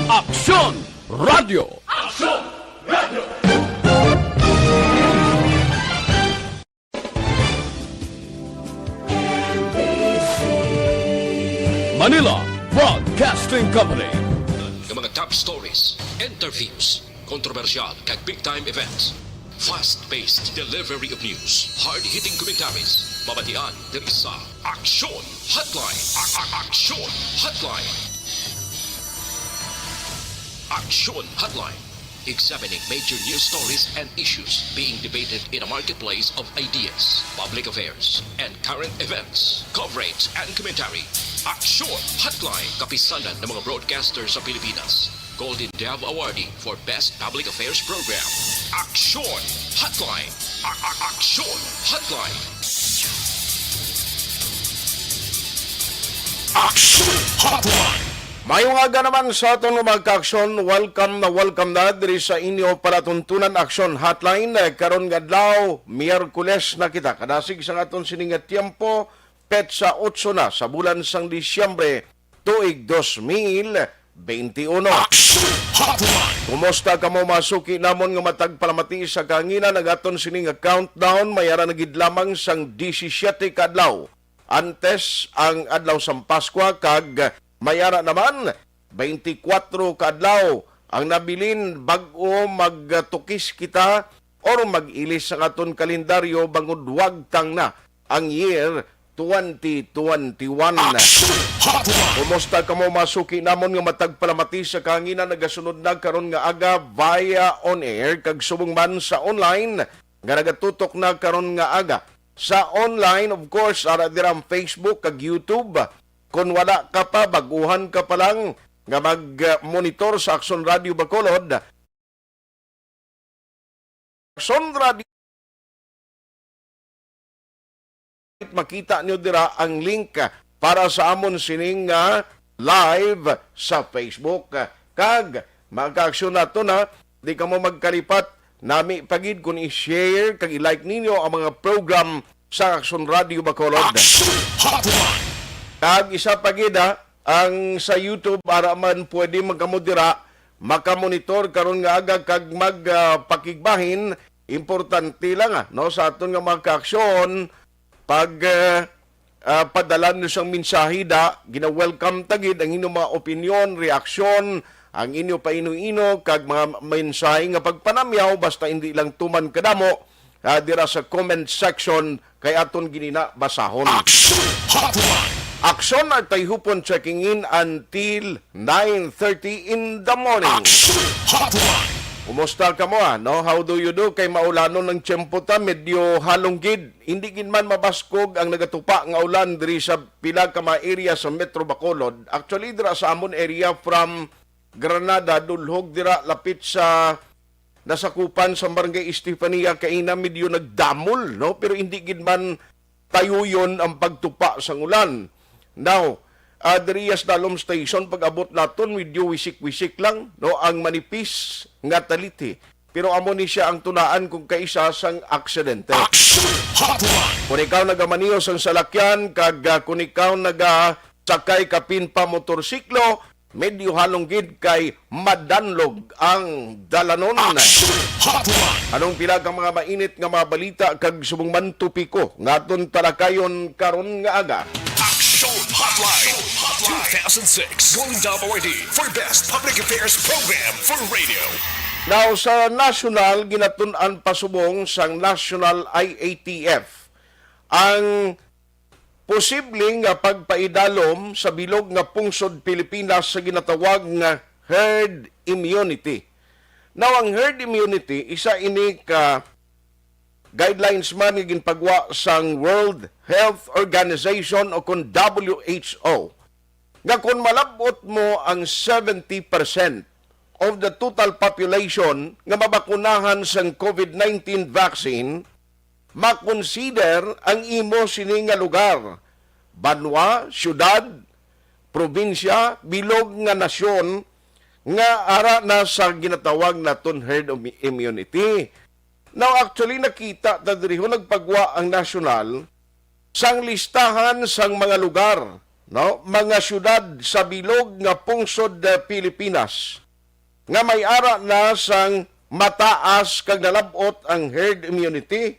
Aksyon Radio! Aksyon Radio! Manila Broadcasting Company. Ng mga top stories, interviews, kontrobersyal kag big-time events. Fast-paced delivery of news, hard-hitting commentaries, babatian diri sa Aksyon Hotline. Aksyon Hotline. Aksyon Hotline. Examining major news stories and issues being debated in a marketplace of ideas, public affairs, and current events. Coverage and commentary. Aksyon Hotline. Kapisanan ng mga broadcasters sa Pilipinas. Golden Dove Awardee for Best Public Affairs Program. Aksyon Hotline. Aksyon Hotline. Aksyon Hotline! Mayong aga naman sa atong magka-aksyon, welcome na diri sa inyo para tuntunan Aksyon Hotline. Karon nga adlaw, Miyerkules na kita. Kadasig sa aton sininga tiempo, petsa 8 na sa bulan sang Disyembre, tuig 2021. Aksyon Hotline! Kumusta ka mo masuki namon nga matag palamati sa kangina nagaton sining countdown mayara nagid lamang sang 17 kadlaw. Antes ang adlaw sang Pasko kag mayara naman 24 kadlaw ang nabilin bag-o magtukis kita or mag-ilis sa aton kalendaryo bangod wagtang na ang year 2021. Kumusta ka mo masuki namon nga matagpalamati sa kangina nagasunod na karon nga aga via on air kag subong man sa online nga nagatutok na karon nga aga sa online, of course, ara dirang Facebook kag YouTube. Kung wala ka pa, baguhan ka pa lang nga mag-monitor sa Aksyon Radio Bacolod. Aksyon Radio, makita nyo dira ang link para sa amon sining live sa Facebook. Kag, mag-aksyon na to na, di ka mo magkalipat, nami pagid kung i-share, kag i-like ninyo ang mga program sa Aksyon Radio Bacolod. Aksyon Hotline! Kag isa pagida ang sa YouTube para man pwede makamodira, makamonitor karon nga aga kag magpakigbahin. Importante lang no sa aton nga magka-aksyon pag padalan nyo siyang mensahe da, gina-welcome tagid ang inyong mga opinion, reaksyon, ang inyo paino-ino kag mga mensahe nga pagpanamyaw basta hindi lang tuman kadamo dira sa comment section kay aton ginina basahon. Aksyon Hotline! Aksyon at Tayhopon checking in until 9:30 in the morning. Aksyon Hotline! Kumusta ka mo no? How do you do? Kay maulanon ng tiyempo ta, medyo halong gid. Hindi gid man mabaskog ang nagatupa nga ulan diri sa pila ka mga area sa Metro Bacolod. Actually dira sa amon area from Granada dulhog dira lapit sa nasakupan sa Barangay Estefania kaina medyo nagdamol no, pero hindi gid man tayuyon ang pagtupa sa ulan. Now, Adrias Dalom Station, pag-abot naton, medyo wisik-wisik lang, no, ang manipis nga taliti. Pero amo ni siya ang tunaan kung kaisa sang aksidente. Aksyon Hotline! Kung ikaw nagamaniyos ang salakyan, kag kung ikaw nagasakay kapin pa motorsiklo, medyo halonggid kay madanlog ang dalanon. Aksyon Hotline! Anong pila ka mga mainit nga mga balita kag subong man tupiko ngaton talakayon karon nga aga. Aksyon Hotline! 2006 Golden Dove Awardee for Best Public Affairs Program for Radio. Now, sa national, ginatun-an pasubong sang National IATF ang posibleng pagpaidalom sa bilog nga pungsod Pilipinas sa ginatawag nga herd immunity. Now, ang herd immunity, isa ini ka guidelines man nga ginpagwa sang World Health Organization o kung WHO. Nga kung malabot mo ang 70% of the total population nga mabakunahan sang COVID-19 vaccine, makonsider ang imo sini nga lugar, banwa, syudad, probinsya, bilog nga nasyon nga ara na sa ginatawag naton herd immunity. Now actually nakita ta diri nagpagwa ang national sang listahan sang mga lugar no, mga syudad sa bilog nga pungsod Pilipinas nga may ara na sang mataas kag nalabot ang herd immunity.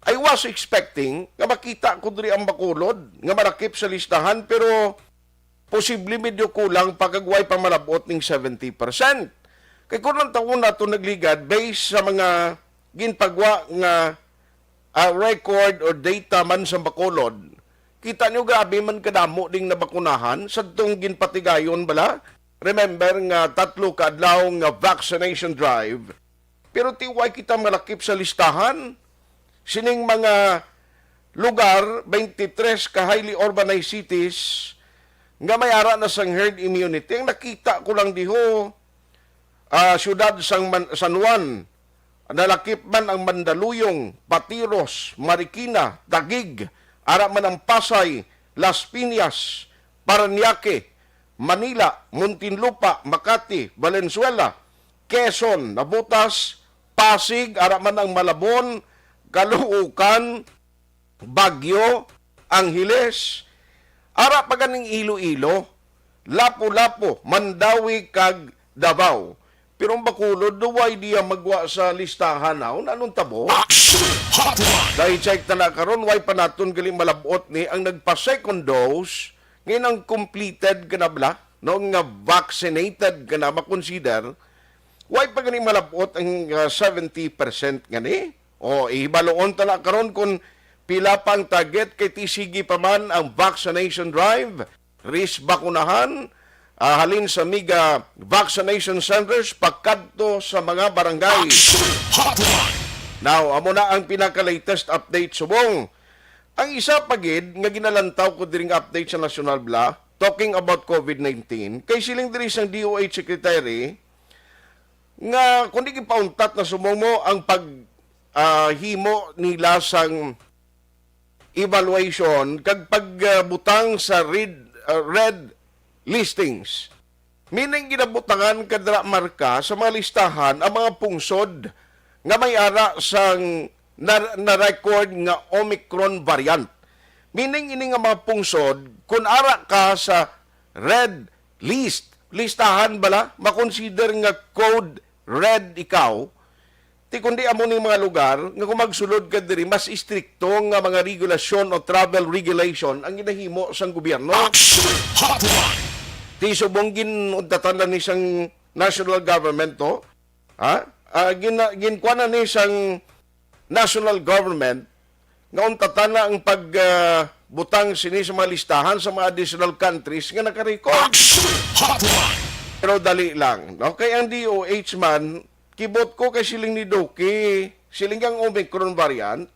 I was expecting nga makita ko diri ang Bacolod nga marakip sa listahan, pero posible medyo kulang pagkagway pa malabot ning 70%. Kay kung ang taon na ito nagligad based sa mga ginpagwa nga record or data man sa Bacolod, kita nyo grabe man kadamo ding nabakunahan sa itong ginpatigayon bala. Remember nga 3 kaadlaw nga vaccination drive, pero tiway kita malakip sa listahan. Sining mga lugar, 23 ka highly urbanized cities, nga may ara na sang herd immunity. Ang nakita ko lang diho, syudad sang San Juan, nalakip man ang Mandaluyong, Patiros, Marikina, Taguig, ara man ang Pasay, Las Piñas, Parañaque, Manila, Muntinlupa, Makati, Valenzuela, Quezon, Nabutas, Pasig, ara man ang Malabon, Caloocan, Baguio, Angeles, ara pa ganing Iloilo, Lapu-Lapu, Mandawi, kag Davao. Pero ang Bacolod, duway diya magwa sa listahan na, anong tabo? Aksyon Hotline. Dahil check na karon, way pa naton galing malabot ni ang nagpa-second dose, ngayon ang completed ka na bala, no, nga vaccinated ka na, makonsider, way pa galing malabot ang 70% gani. O, ihibaloon tala karon kung pila pang target kay tisigi pa man ang vaccination drive, risk bakunahan, halin sa miga vaccination centers, pagkadto sa mga barangay. Aksyon Hotline. Now, amo na ang pinaka-latest update subong. Ang isa pagid nga ginalantaw ko diring update sa National Bla, talking about COVID-19, kay siling diri sang DOH Secretary, nga kundi gipauntat na sumong mo ang himo nila sang evaluation kag pagbutang sa red listings. Meaning ginabutangan kadra marka sa mga listahan ang mga pungsod nga may ara sang na-record nga Omicron variant. Meaning ini nga mga pungsod, kung ara ka sa red listahan bala, makonsider nga code red ikaw, ti kundi amo ning mga lugar nga kung magsulod ka diri mas istrikto nga mga regulasyon o travel regulation ang ginahimo sang gobyerno. Aksyon Hotline. Ti subong ginuntatan ni sang national government to, ginkuana ni sang national government nga untatan na ang pagbutang sini sa mga listahan sa mga additional countries nga naka-record. Aksyon Hotline. Pero dali lang. Okay, ang DOH man, kibot ko kay siling ni Doki, siling ang Omicron variant,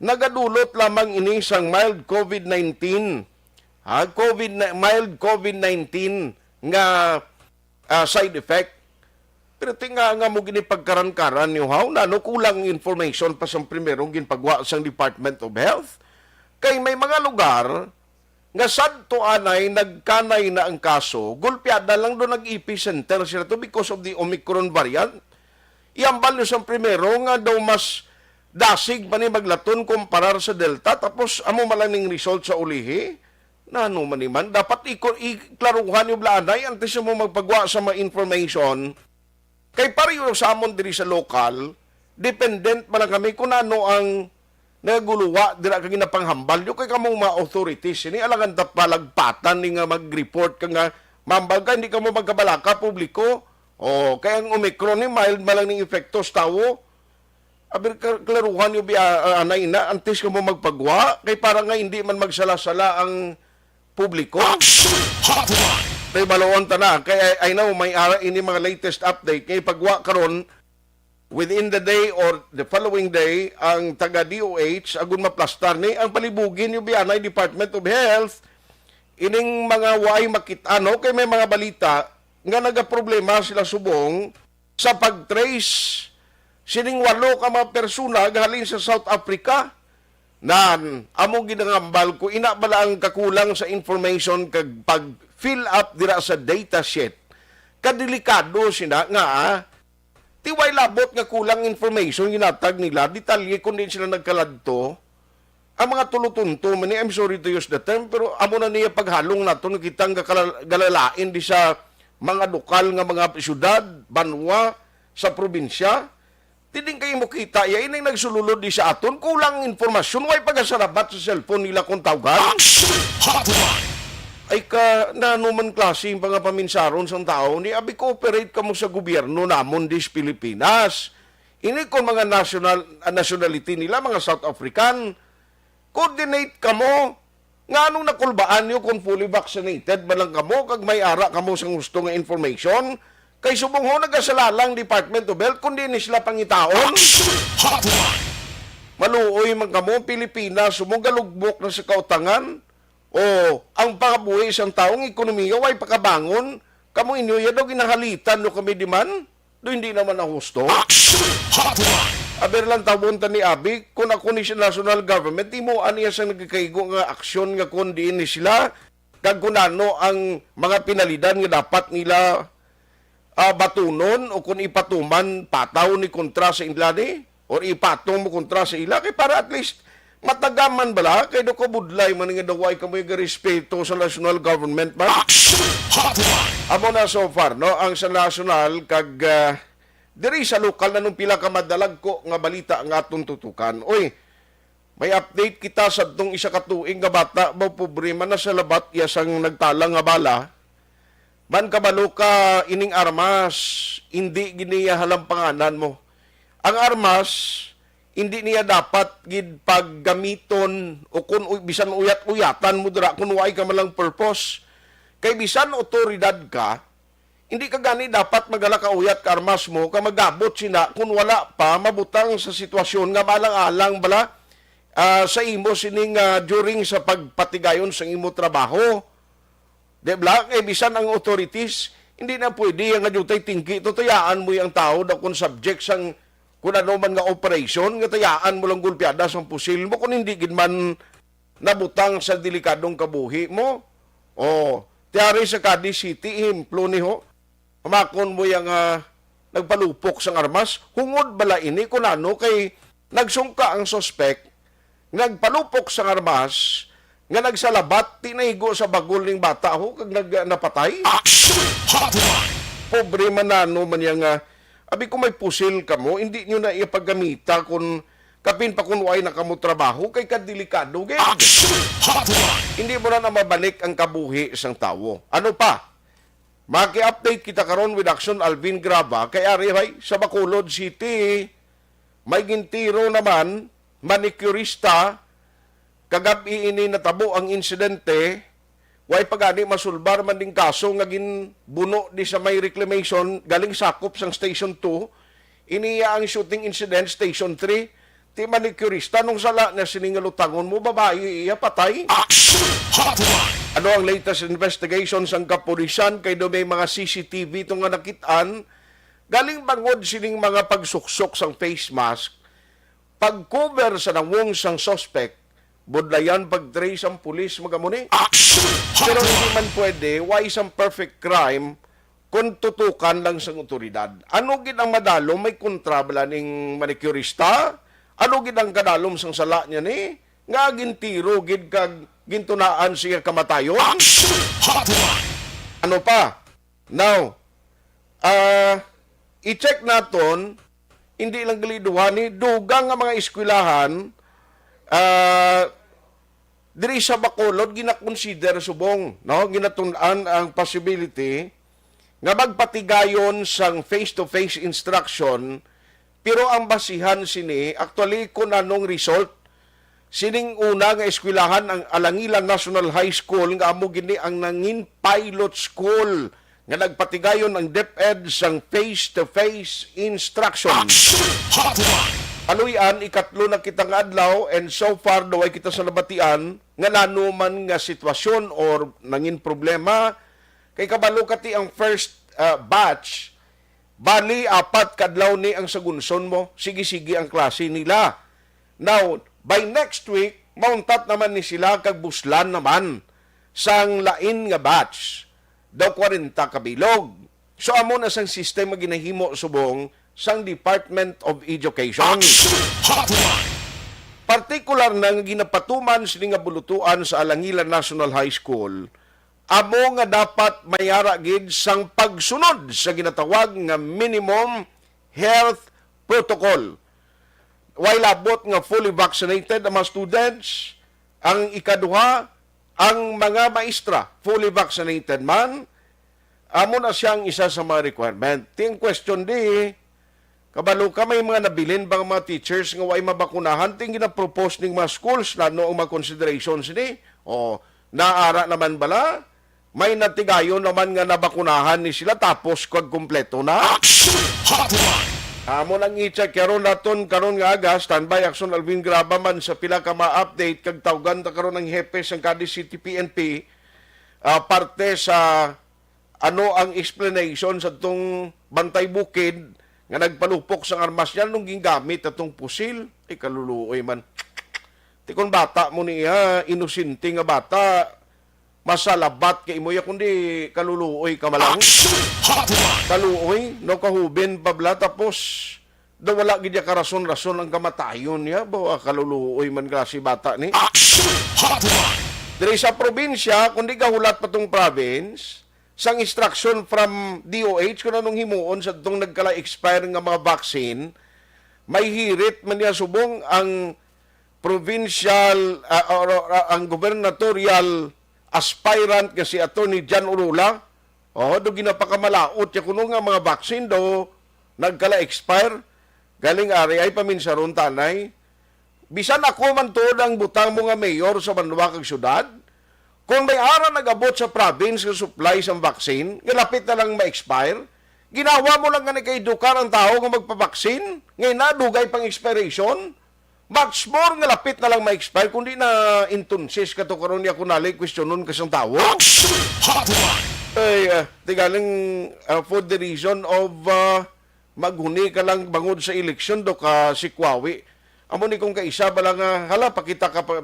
nagadulot lamang ini sang mild COVID-19. Mild COVID-19 nga side effect. Pero tinga nga mo ginipagkaran-karan niyo haw, no kulang information pa sa primerong ginpagwa sang Department of Health. Kay may mga lugar nga sadto anay nagkanay na ang kaso, gulpiada lang doon nag-epicenter sila to because of the Omicron variant. Iambal nyo sa primero nga daw mas dasig pa ni maglaton kumparar sa Delta, tapos amo malaning result sa ulihi. Na ano man iman, dapat iklaruhan yung blanay antes mo magpagwa sa mga information. Kay pareho sa amon diri sa local, dependent pa lang kami kung ano ang naguluwa dira kag ginapanghambal yo kay kamong mga authorities ini alangan ta palagpatan ni nga mag-report ka nga mambal ka hindi ka mo magkabalaka publiko. O, kaya ang Omicron ni mild malang ning epekto sa tawo. Aber klaruhan yung anay na, antes ka mo magpagwa, kay para nga hindi man magsala-sala ang publiko. Aksyon Hotline. Kay baloon ta na, kaya I know may ara ini mga latest update, kay pagwa karon within the day or the following day, ang taga-DOH, agun maplastar ni, ang palibugin yung biyanay Department of Health, ining mga way makitano, kay may mga balita, nga nagaproblema sila subong sa pag-trace sining 8 ka mga persona galing sa South Africa na among ginangambal ko ina bala ang kakulang sa information kag pag-fill up dira sa data sheet. Kadelikado sina nga tiway labot nga kulang information ginatag nila detalye kun din sila nagkaladto ang mga tulutunto man I'm sorry to use the term, pero amo na niya paghalong nato kitang galalain di sa mga lokal nga mga syudad, banwa, sa probinsya. Tiding kayo mo kita, inay nagsululod di sa aton, kulang informasyon, way pagasarabat sa cellphone nila kung tawgan. Ay ka, na anuman klase yung mga paminsaron sa tao, ni abi cooperate ka mo sa gobyerno namon dis Pilipinas. Ini kung mga nationality nila, mga South African, coordinate ka mo, nga anong nakulbaan nyo kung fully vaccinated ba lang kamo, kag may ara kamo sa gusto nga information, kay subong ho nagasalalang Department of Health, kundi ni sila pangitaon. Maluoy man kamo, Pilipinas, sumugalugbok na sa kautangan, o ang pakabuhi isang taong ekonomiya, way pakabangon, kamo inyo, yan daw ginahalitan no kami diman, do hindi naman ang husto. Aber lang tabon ta ni Abi, kung ako ni sa national government, di mo aniya sa nagkakaigo nga aksyon nga kung diin ni sila, kag kunano ang mga pinalidan nga dapat nila batunon o kung ipatuman pataw ni kontra sa inlani or ipatong mo kontra sa ila, kay para at least matagaman bala, kay do ko budlay man nga daway kamoy ga respeto sa national government ba? Amo na so far, no? Ang sa national, kag diri sa lokal na nung pila ka madalag ko nga balita nga atong tutukan. Oy, may update kita sa tong isa ka tuig nga bata, ba problema na sa labat, yasang nagtalang nga bala, man kabalo ka ining armas, hindi giniya halampanganan mo. Ang armas, hindi niya dapat gid paggamiton o kung bisan uyat-uyatan mo dira kung way ka malang purpose. Kay bisan otoridad ka, hindi ka gani dapat magala ka uyat ka armas mo, ka magabot sina kung wala pa mabutang sa sitwasyon nga malang-alang bala sa imo sining during sa pagpatigayon sa imo trabaho. Debla, kay bisan ang authorities, hindi na pwede nga jutay tingki, tutayaan mo yung tao na kung subject sang kung ano man nga operation, nga tayaan mo lang gulpiada sa pusil mo, kung hindi man nabutang sa delikadong kabuhi mo. O, tiyari sa Cadiz City, himplo ni ho, kamakon mo yung nagpalupok sang armas, hungod bala ini, kung ano, kay nagsungka ang suspect, nagpalupok sang armas, nga nagsalabat, tinahigo sa bagol ng bata ho, kag napatay. Pobre manano man yung abi kung may pusil ka mo, hindi nyo na ipaggamita kung kapin pa kung way na kamo trabaho, kay kadelikado. Hindi mo na mabalik ang kabuhi isang tao. Ano pa? Maki-update kita karon with Aksyon Alvin Graba, kay Arihay sa Bacolod City, may gintiro naman, manicurista, kagabi ini natabo ang insidente, way pagani masulbar man ding kaso nga ginbuno di sa may reclamation galing sakop sang Station 2, iniya ang shooting incident Station 3, ti manicurista nung sala na siningalutangon mo, babae iya patay. Ano ang latest investigation sang kapulisan, kay do may mga CCTV itong nga nakitaan, galing bangod sining mga pagsuksok sang face mask, pag-cover sa nangwong sang suspect, budlayan pag-trace ang pulis magamuni. Pero hindi man pwede, why isang perfect crime kung tutukan lang sa otoridad. Ano gid ang madalom, may kontrabla ning manicurista? Ano gid ang kadalom sang sala niya ni? Nga gintiro gid kag gintunaan siya kamatayon? Ano pa? Now, i-check naton, hindi lang galiduhan ni, dugang nga mga eskwelahan, diri sa Bacolod gina-consider subong, no, ginatun-an ang possibility nga magpatigayon sang face-to-face instruction, pero ang basihan sini actually kung anong result sining una nga eskwelahan ang Alangilan National High School nga amo gini ang nangin pilot school nga nagpatigayon ang DepEd sang face-to-face instruction. Aluyan, ikatlo na kita nga adlaw, and so far daw ay kita sa nabatian nga nanuman nga sitwasyon or nangin problema. Kay kabalo kati ang first batch, bali apat kadlaw ni ang sagunson mo, sige-sige ang klase nila. Now, by next week, mountat naman ni sila kag buslan naman sang lain nga batch. Daw 40 kabilog. So amo na sang sistema ginahimo subong sang Department of Education. Para Partikular na nga ginapatuman sini nga bulutuan sa Alangilan National High School, amo nga dapat mayara gid sang pagsunod sa ginatawag nga minimum health protocol. While abot nga fully vaccinated ang mga students, ang ikaduha, ang mga maestra fully vaccinated man, amo na siyang isa sa mga requirement. Ting question di, kabalo ka may mga nabilin bang mga teachers nga way mabakunahan, ting ginapropose ning mga schools na noong mga considerations ni, o naara naman bala, may natigayon naman nga nabakunahan ni sila tapos kag kumpleto na. Aksyon Hotline. Amo nang i-check karon naton karon nga aga standby Aksyon Alvin Grabaman sa pila ka ma-update kag tawgan ta karon ng hepe sang Cadiz City PNP parte sa ano ang explanation sa tong Bantay Bukid nga nagpalupok sang armas niya nung gingamit atong pusil. Ay kaluluoy man. Tikon bata mo niya, inusinti nga bata, masalabat kay imoya kundi kaluluoy ka malang. Kaluoy, no kahubin pabla tapos daw wala gid ka rason-rason ang kamatayon niya, bawa kaluluoy man klase bata ni. Diri sa probinsya, kundi gahulat pa tong province, sang instruction from DOH kung anong himuon sa itong nagkala-expire nga mga vaccine, may hirit man niya subong ang provincial, ang gubernatorial aspirant kasi Attorney John Urula, do ginapakamalaot ya kuno nga mga vaccine do nagkala-expire, galing ari ay paminsaron tanay. Bisan ako man to ang butang mo nga mayor sa Banwa kag syudad, kung may ara nagabot sa province nga supply sa vaccine, nga lapit na lang ma-expire, ginawa mo lang nga nagka-edukar ang tao nga magpabaksin, ngayon na dugay pang expiration, much more nga lapit na lang ma-expire, kundi na intunsis ka to karon niya kunali, questionon ka sang tao. Ay, tigaling for the reason of maghuni ka lang bangod sa eleksyon do ka sikwawi. Amo ni kung kaisa ba lang, hala, pakita ka pa,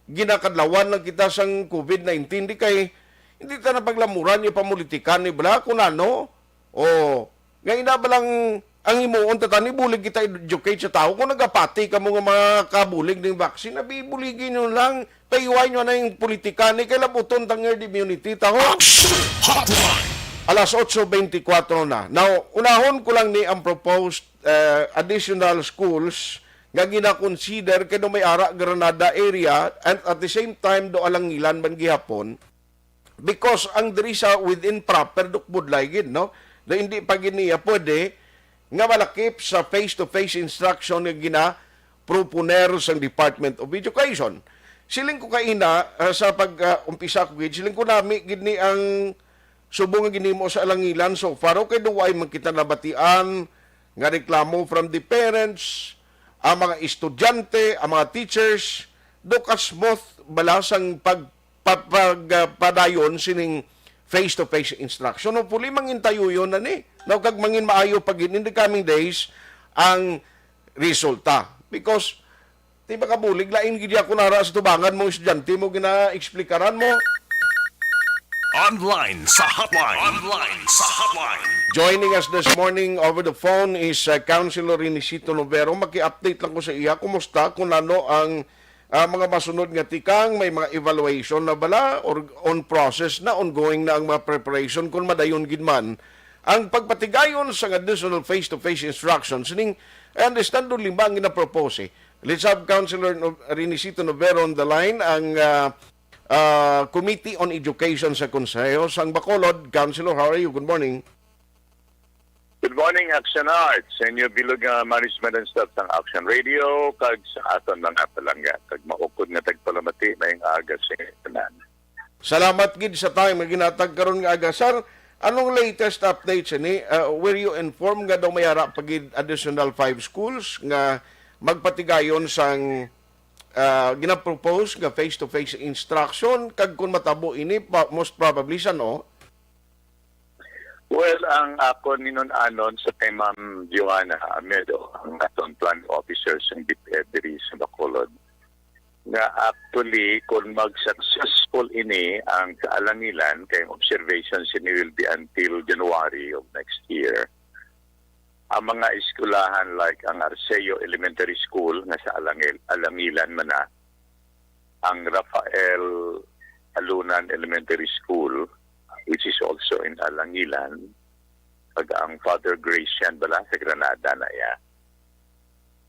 ginakadlawan lang kita sang COVID-19, di kay, hindi ta na paglamuran yung pamulitikan ni bala, kung ano, ngayon na ba lang, ang imuon tatani, bulig kita educate sa tao, kung nagapati ka mga kabulig ng vaccine, nabibuligin nyo lang, paiway nyo na yung politikan ni, kay labuton tang herd immunity, taho. Alas 8:24 na. Now, unahon ko lang ni ang proposed additional schools nga gina-consider kay may ara Granada area and at the same time do Alangilan man gihapon because ang diri sa within proper dukbudlay gid no do hindi pa giniya pwede nga malakip sa face-to-face instruction nga gina-proponer sa Department of Education. Siling ko kaina sa pag-umpisa ko gid, siling ko nami gid ni ang subong nga ginimo sa Alangilan so far kay duway man kita nabatian nga reklamo from the parents, ang mga estudyante, ang mga teachers, dokas smooth balasang padayon sining face-to-face instruction. No, puli mangintayo yun na ni. No, kag mangin maayo pag in the coming days ang resulta. Because, di ba kabulig, lain gidi ako nara sa tubangan mong estudyante mo, gina-explikaran mo. Online sa hotline. Online sa hotline. Joining us this morning over the phone is Councilor Inisito Novero. Maki-update lang ko sa iya. Kumusta kung ano ang mga masunod nga tikang, may mga evaluation na bala or on process na, ongoing na ang mga preparation kung madayon gidman. Ang pagpatigayon sa additional face-to-face instructions, I understand doon lima ang ginapropose. Let's have Councilor Inisito Novero on the line, ang Committee on Education sa Konseho sang Bacolod. Councilor, how are you? Good morning. Good morning, Aksyon Arts. Sa inyo bilog management and staff ng Aksyon Radio, kag sa aton lang apalangga, kag maukod nga tagpalamati na yung aga sa tanan. Salamat gid sa time nga ginatag karon nga aga. Sir, anong latest updates ni? Were you informed nga daw mayara pagid additional 5 schools nga magpatigayon sang ginapropose nga face-to-face instruction kag kung matabo ini most probably sa no? Well, ang ako ninon-anon sa kay Ma'am Joanna Amedo, ang aton plan officer sa DPEDRI sa Bacolod, nga actually kung mag-successful ini ang kaalangilan kay observations ini will be until January of next year. ang mga eskwelahan like ang Arceo Elementary School nga sa Alangilan man na, ang Rafael Alunan Elementary School which is also in Alangilan, pag ang Father Gracian bala sa Granada na ya.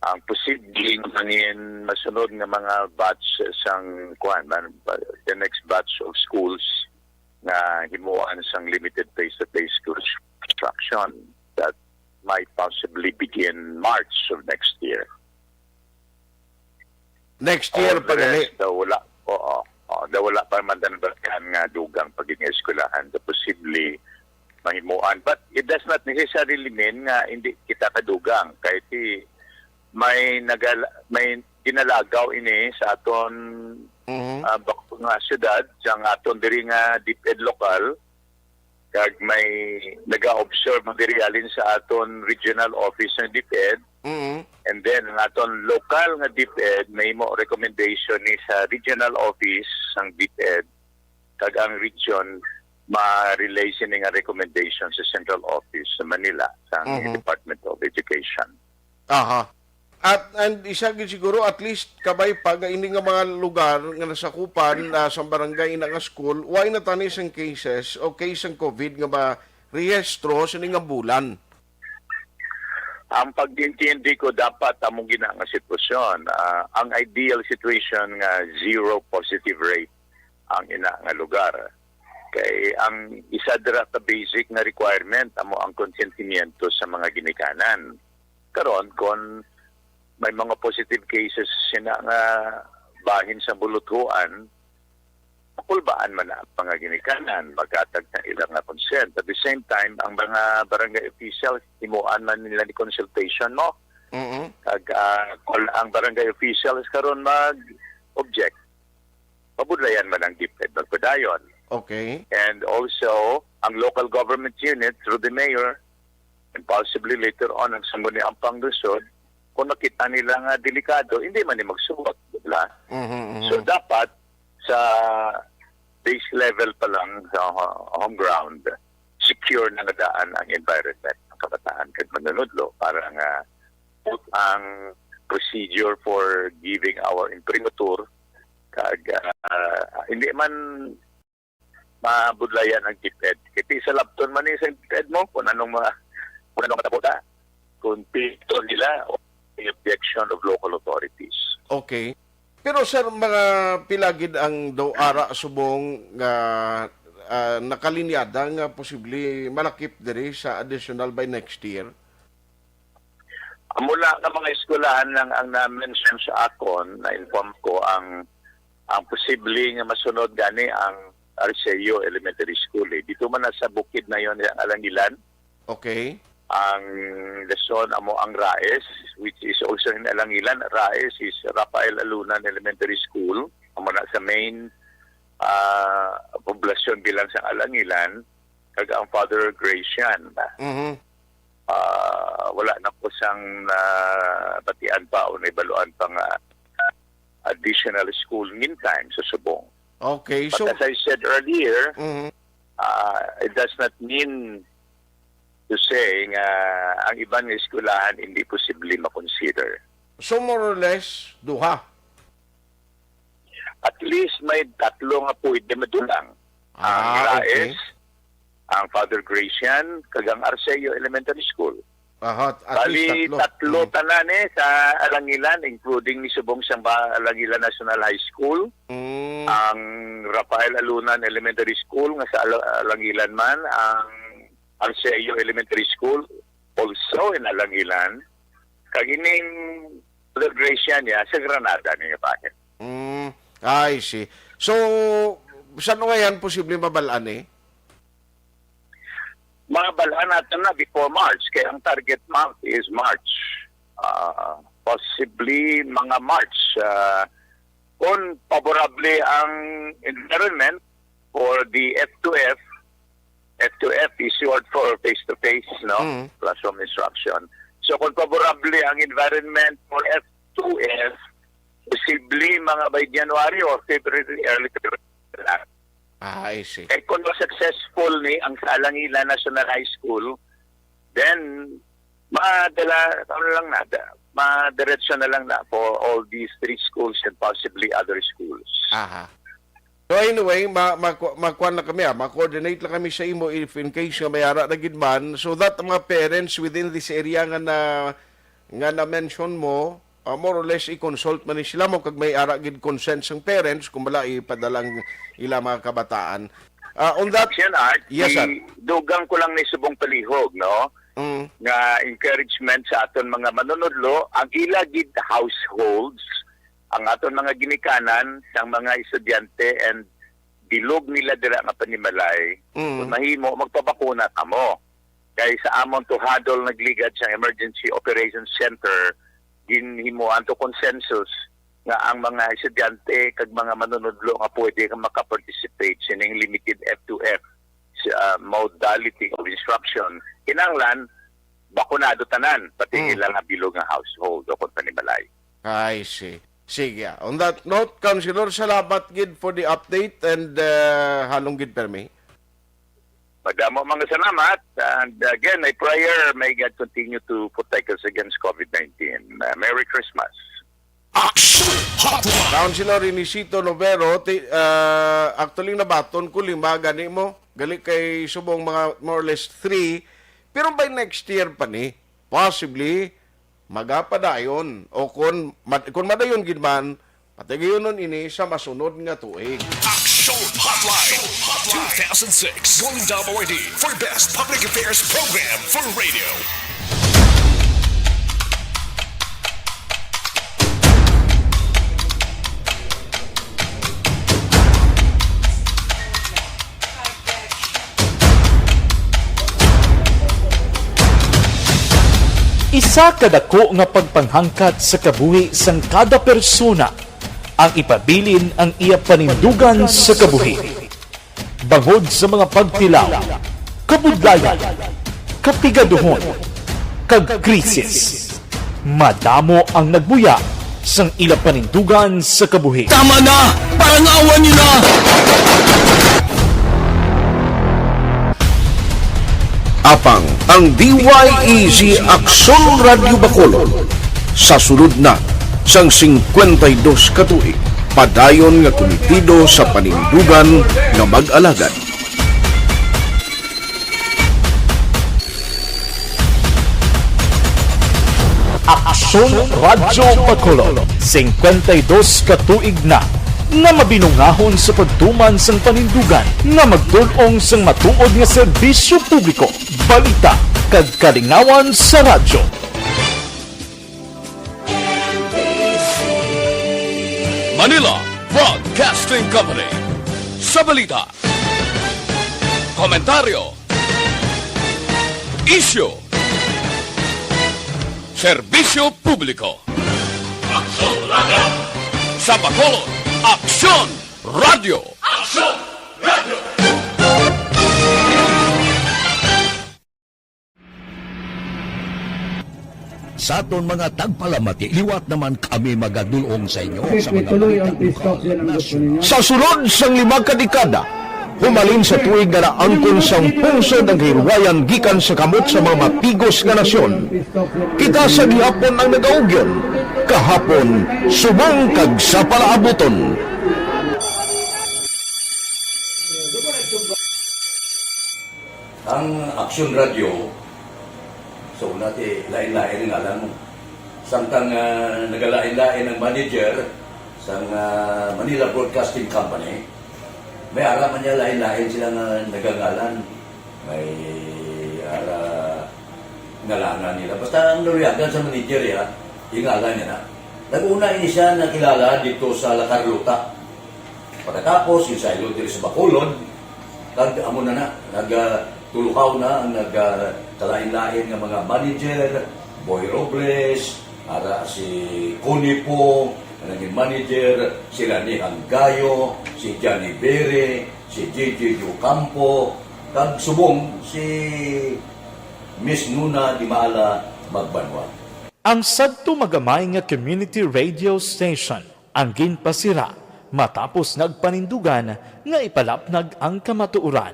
Ang posibleng mangin masunod nga mga batch sang the next batch of schools na himuan sang limited face-to-face construction that might possibly begin March of next year. Next year pa gali. Wala pa man danbakan nga dugang paging eskwelahan na posibly mahimuan. But it does not necessarily mean nga hindi kita kadugang. Kahit may ginalagaw ini sa aton nga syudad, sa aton diri nga DepEd lokal, kag may nag-observe diri alin sa aton regional office ng DepEd, and then ang aton local nga DepEd may mo recommendation ni sa regional office ng DepEd, kag ang region ma-relay sini nga recommendation sa central office sa Manila sa Department of Education. Aha. And isa gid siguro at least kabay pag ini nga mga lugar nga nasakupan sa barangay na nga school, why na tani sang cases o case ng COVID nga ba rehistro sa nga bulan? Ang pagdintindi ko dapat among gina nga sitwasyon, ang ideal situation nga zero positive rate ang ina nga lugar. Kay ang isa dira ka basic nga requirement amo ang konsentimiento sa mga ginikanan. Karon kon may mga positive cases sina nga bahin sa buluthuan, makulbaan man ang mga ginikanan, magkatag na ilang nga consent. At the same time, ang mga barangay officials, himuan man nila ni consultation mo. Kung ang barangay officials karon mag-object, mabudlayan man ang DepEd magpadayon. Okay. And also, ang local government unit through the mayor, and possibly later on ang Sangguni Ampang Luzon, kung nakita nila nga delikado, hindi man magsuot. Diba? So dapat sa base level pa lang sa home ground, secure na nadaan ang environment ng kabataan kag manunodlo para nga ang procedure for giving our imprimatur kag hindi man mabudlayan ang DepEd. Kiti sa labton man sa DepEd mo kung anong kataputa. Kung pito nila o the objection of local authorities. Okay. Pero sir, mga pilagid ang daw ara subong nga nakalinyada nga posible malakip diri sa additional by next year? Mula nga mga eskwelahan lang ang na-mention sa akon, na-inform ko ang posible nga masunod gani ang Arceo Elementary School. Dito man na sa bukid na yon ang Alangilan. Okay. Ang lesson amo ang RAES, which is also in Alangilan. RAES is Rafael Alunan Elementary School. Amo na sa main poblasyon bilang sa Alangilan. Kag ang Father Gracian. Wala na po sang batian pa o naibaluan pa nga additional school meantime sa Subong. Okay. But So, as I said earlier, it does not mean to say nga ang ibang eskwelahan hindi posible makonsider. so more or less, duha. At least may tatlo nga pwede madulang. Ang Okay. RAES, ang Father Gracian, kagang Arceo Elementary School. At Bali, least tatlo tanan sa Alangilan, including ni Subong Samba Alangilan National High School, ang Rafael Alunan Elementary School nga sa Alangilan man, ang Arceo Elementary School, also in Alangilan, kagining Father Gracian niya sa Granada niya bakit. I see. So, saan ngayon posible mabalaan Mabalaan natin na before March, kaya ang target month is March. Possibly mga March. Kung favorable ang environment for the F2F, F2F is short for face-to-face, no? Classroom instruction. So kung favorable ang environment for F2F, posible mga by January or February, early February. I see. Eh kung successful ni ang sa Alangilan National High School, then madiretso na lang na for all these 3 schools and possibly other schools. Aha. So anyway, makuan na kami, ma-coordinate lang kami sa imo if in case nga may ara na gid man, so that mga parents within this area nga na mention mo, more or less i-consult man ni sila mo kag may ara gid consent sang parents kung wala ipadalang ila mga kabataan. On that, yes, sir. Dugang ko lang ni subong palihog, no? Nga encouragement sa aton mga manunodlo, ang ila gid households, ang aton mga ginikanan sang mga estudyante and bilog nila dira nga panimalay, kung mahimo magpabakuna kamo. Kay sa amon to hadol nagligad sa Emergency Operations Center, ginhimuan to consensus nga ang mga estudyante kag mga manunodlo nga pwede nga makaparticipate sa ning limited F2F modality of instruction, kinanglan bakunado tanan pati ilang nga bilog nga household o kon panimalay. I see. Sige. On that note, Councilor, salamat gid for the update and halong gid permi. Madamo mga salamat, and again, my prayer, may God continue to protect us against COVID-19. Merry Christmas. Aksyon Hotline. Councilor Inisito Novero, actually nabaton ko 5 gani mo. Gali kay subong mga more or less 3. Pero by next year pa ni, possibly, magapadayon. O kung madayon gid man, patigayon nun ini sa masunod nga tuig. Aksyon Hotline 2006 Golden Dome Awardee for Best Public Affairs Program for Radio. Isa kadako nga pagpanghangkat sa kabuhi sang kada persona ang ipabilin ang iya panindugan sa kabuhi. Bangod sa mga pagtilaw, kabudlayan, kapigaduhon, kag krisis. Madamo ang nagbuya sang ila panindugan sa kabuhi. Tama na! Parang awan niyo na! Apang ang DYEZ Aksyon Radio Bacolod sa sulod na sang 52 katuig padayon nga komitido sa panindugan nga mag-alagad. Aksyon Radio Bacolod 52 katuig na nga mabinungahon sa pagtuman sang panindugan nga magtulong sang matuod nga serbisyo publiko, balita kag kalingawan sa radyo. Manila Broadcasting Company. Sa balita, komentaryo, issue, serbisyo publiko. Aksyon Radio! Sa Bacolod, Aksyon Radio! Aksyon Radio! Sa aton mga tagpalamati, liwat naman kami magadulong sa inyo sa mga Sa sulod sang 5 kadekada, humalin sa tuig nga naangkon sang pungsod ang hirwayan gikan sa kamot sa mga mapigos nga nasyon. Kita sa gihapon ang nagaugyon, kahapon subong kag sa palaabuton. ang Aksyon Radio. So nati lain-lain ang alam mo. Samtang nagalain-lain ng manager sa Manila Broadcasting Company, may araman niya lain-lain sila nagangalan. May ngalangan nila. Basta ang naluyagan sa manager ingalan niya na. Nag-una ini siya nakilala dito sa La Carlota. Pagkatapos, yung sa Ilodri sa Bacolod, amo na nagtulukaw na ang nagkalain-lain ng mga manager, Boy Robles, si Connie po, naging manager, sila ni Hanggayo, si Johnny Bere, si JJ Campo, kag subong si Miss Nuna Dimala Magbanwa. Ang sadto magamay nga community radio station ang ginpasira matapos nagpanindugan nga ipalapnag ang kamatuoran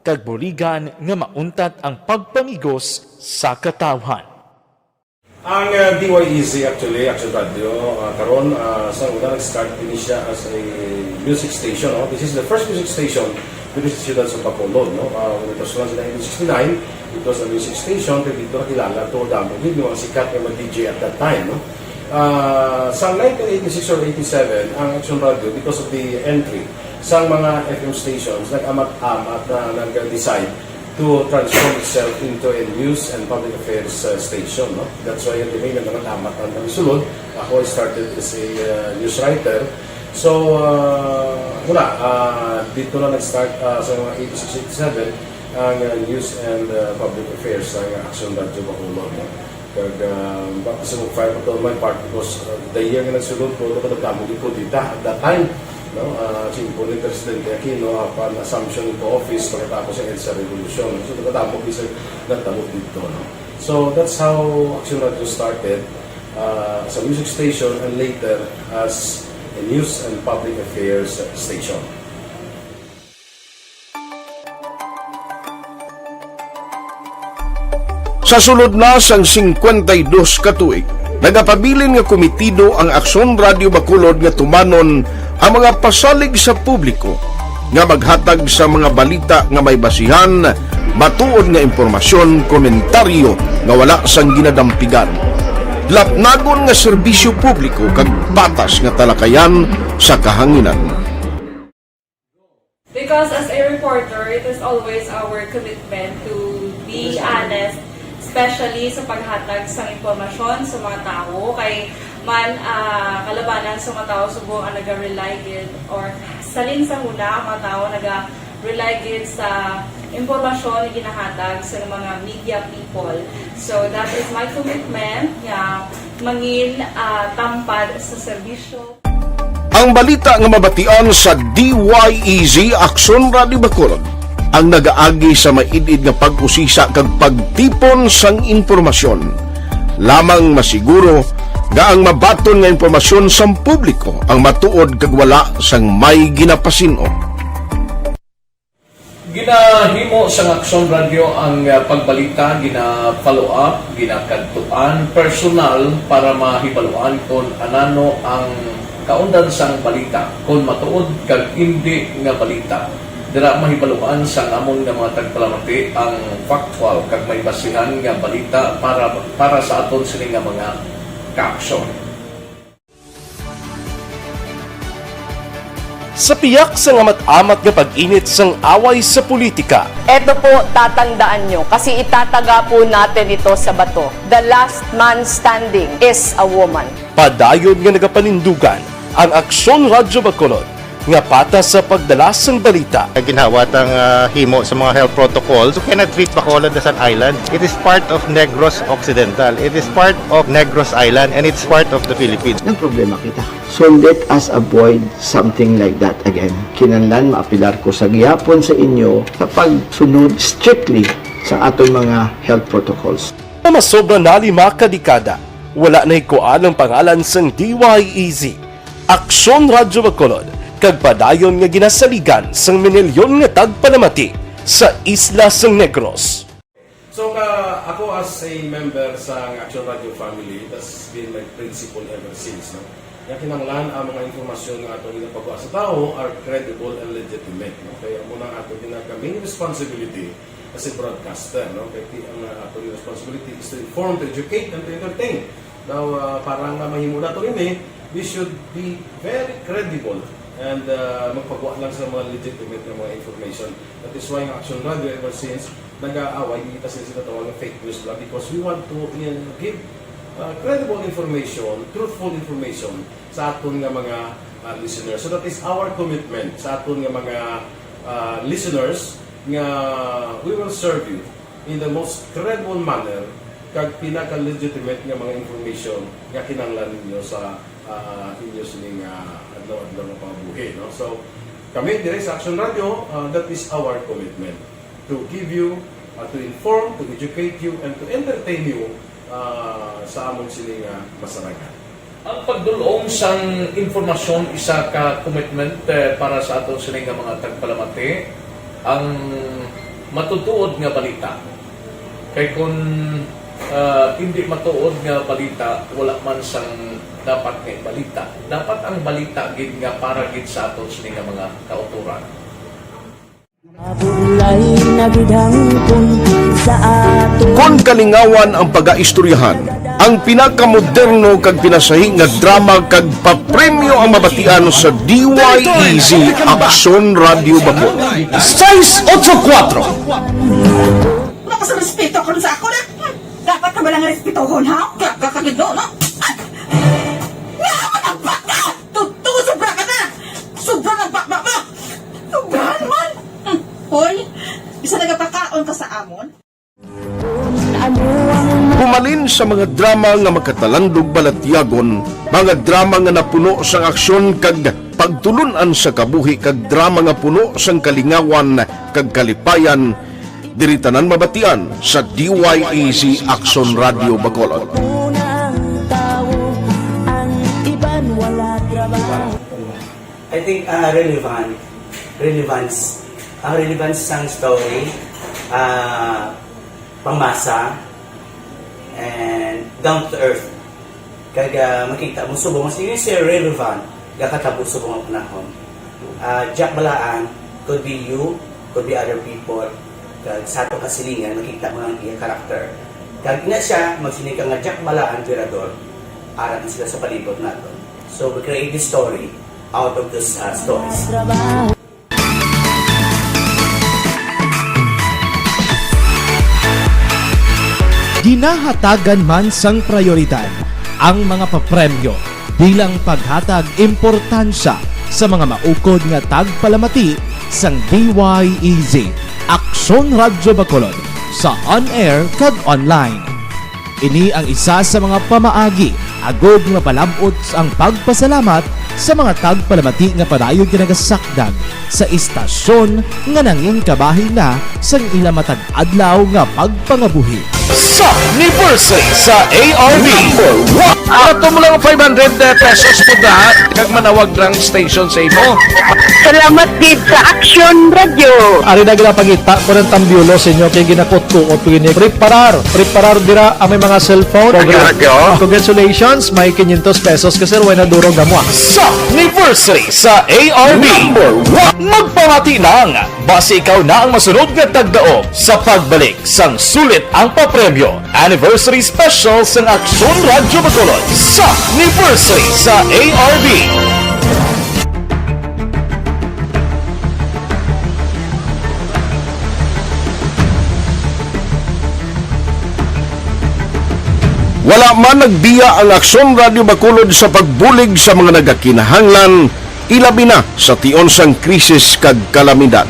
kag buligan nga mauntat ang pagpamigos sa katawhan. Ang DYEZ actually, Aksyon Radio, karon sa una nag-start din siya as a music station. No? This is the first music station dito sa siyudad sa Bacolod. No? When it was launched in 1969, it was a music station. Kaya dito nakilala to damo yung mga sikat na mga DJ at that time. No? Sa 1986 or 87, ang Aksyon Radio, because of the entry sa mga FM stations, nag-amat-amat na nag-decide to transform itself into a news and public affairs station. No? That's why yung name ng amat ang sulod. Ako started as a news writer. So, dito na nag-start sa mga 86-87 ang news and public affairs ng Aksyon Radio Bacolod. No? Kag bakit sa mag-fire ko my part because the year nga nagsulod ko, nagdamo ko dito at that time. No, simple ni Presidente Aquino upon assumption into office pagkatapos ng EDSA Revolution. So, nagtatamo isa nagtamo dito. No? So, that's how Aksyon Radio started as a music station and later as a news and public affairs station. Sa sulod na sang 52 ka tuig, nagapabilin nga komitido ang Aksyon Radio Bacolod nga tumanon ang mga pasalig sa publiko nga maghatag sa mga balita nga may basihan, matuod nga impormasyon, komentaryo nga wala sang ginadampigan. Lapnagon nga serbisyo publiko kag patas nga talakayan sa kahanginan. Because as a reporter, it is always our commitment to be honest, especially sa paghatag sa impormasyon sa mga tao kay man kalabanan sa mga tao subo ang naga-rely gid or salin sa huna ang mga tao naga-rely gid sa impormasyon na ginahatag sa mga media people. So that is my commitment nga mangin tampad sa serbisyo. Ang balita nga mabatian sa DYEZ Aksyon Radio Bacolod ang nagaagi sa maidid nga pag-usisa kag pagtipon sang impormasyon. Lamang masiguro nga ang mabaton nga impormasyon sa publiko ang matuod kag wala sang may ginapasino. Ginahimo sa Aksyon Radio ang pagbalita, gina-follow up, ginakadtuan personal para mahibaluan kung anano ang kaundan sang balita, kung matuod kag hindi nga balita. Dira mahibaluan sa amon nga mga tagpalamati ang factual kag may basihan nga balita para sa aton sini nga mga kaaksyon. Sa piyak sa amat-amat nga pag-init sang away sa politika. Ito po, tatandaan nyo, kasi itataga po natin ito sa bato. The last man standing is a woman. Padayon nga nagapanindugan ang Aksyon Radio Bacolod nga patas sa pagdalas ng balita. Ginhawat ang himo sa mga health protocols. You cannot treat Bacolod as an island. It is part of Negros Occidental. It is part of Negros Island and it's part of the Philippines. Ang problema kita. So let us avoid something like that again. Kinahanglan maapilar ko sa gihapon sa inyo sa pagsunod strictly sa aton mga health protocols. Masobra na 5 kadekada, wala na ikuan ang pangalan sang DYEZ, Aksyon Radio Bacolod, kag padayon nga ginasaligan sang minilyon nga tagpanamati sa isla sang Negros. So ako as a member sa Aksyon Radio family, that's been my principle ever since. No? Kaya kinanglan ang mga informasyon nga ato ginapagawa sa tao are credible and legitimate. No? Kaya muna ato main responsibility as a broadcaster. No? Kaya ang ato responsibility is to inform, to educate, and to entertain. Now, parang mahimo na ito rin we should be very credible and magpagawa lang sa mga legitimate na mga information. That is why ang Aksyon Radio ever since nag-aaway, hindi kasi sila tawag ng fake news lang because we want to give credible information, truthful information sa aton nga mga listeners. So that is our commitment sa aton nga mga listeners nga we will serve you in the most credible manner kag pinaka-legitimate nga mga information nga kinahanglan ninyo sa inyo sining adlaw-adlaw nga pangbuhi. No? So, kami dire sa Aksyon Radio, that is our commitment to give you, to inform, to educate you, and to entertain you sa among sining masaragan. Ang pagdulong sang informasyon isa ka commitment para sa aton sining mga tagpalamati ang matutuod nga balita. Kay kung hindi matuod nga balita, wala man sang dapat nga balita. Dapat ang balita gid nga para gid sa aton sini nga mga kauturan. Kon kalingawan ang pagaistoryahan, ang pinakamoderno kag pinasahi nga drama kag papremyo ang mabatian sa DYEZ Aksyon Radio Bacol. 684 Respeto ko sa ako na. Dapat ka ba lang respetohon, ha? Kakagid no? Naman ang baka! Tuto, sobra ka na! Sobra ng baka mo! Sobrahan man! Hoy, isa nagapakaon ka sa amon? Pumalin sa mga drama nga makatalandog balatyagon, mga drama nga napuno sang aksyon kag pagtulunan sa kabuhi kag drama nga puno sang kalingawan kag kalipayan, diritanan mabatian sa DYEZ Aksyon Radio Bacolod. I think relevance sang story, pangmasa, and down to earth. Kaya makita mo subong, mas yun siya relevant, kakatabo subong ang panahon. Jack Balaan, could be you, could be other people. Kag sa ato kasilingan, makita mo ang iya karakter. Kag ina siya, magsinig ka nga Jack Balaan, Virador, aral sila sa palibot natin. So we create this story out of these stories. Ginahatagan man sang prioridad ang mga papremyo bilang paghatag importansya sa mga maukod nga tagpalamati sang DYEZ Aksyon Radio Bacolod sa on-air kag online. Ini ang isa sa mga pamaagi agod nga palabot ang pagpasalamat sa mga tagpalamati nga padayon ginagasakdag sa istasyon nga nanging kabahin na sang ila matag adlaw nga pagpangabuhi. Sa anniversary sa ARB ato mo lang 500 pesos po da kag manawag lang station sa imo. Salamat gid sa Aksyon Radio. Ari na gina pangita ko ng tambyulo sa inyo kay ginakot ko o tuwini preparar dira ang may mga cellphone program. Congratulations, may 500 pesos kasi way na durog na mo. Sa anniversary sa ARB magpamati lang base ikaw na ang masunod nga tagdao sa pagbalik sang sulit ang papremyo anniversary special sang Aksyon Radio Bacolod sa anniversary sa ARB. Wala man nagbiya ang Aksyon Radio Bacolod sa pagbulig sa mga nagakinahanglan, ilabi na sa tion sang krisis kag kalamidad.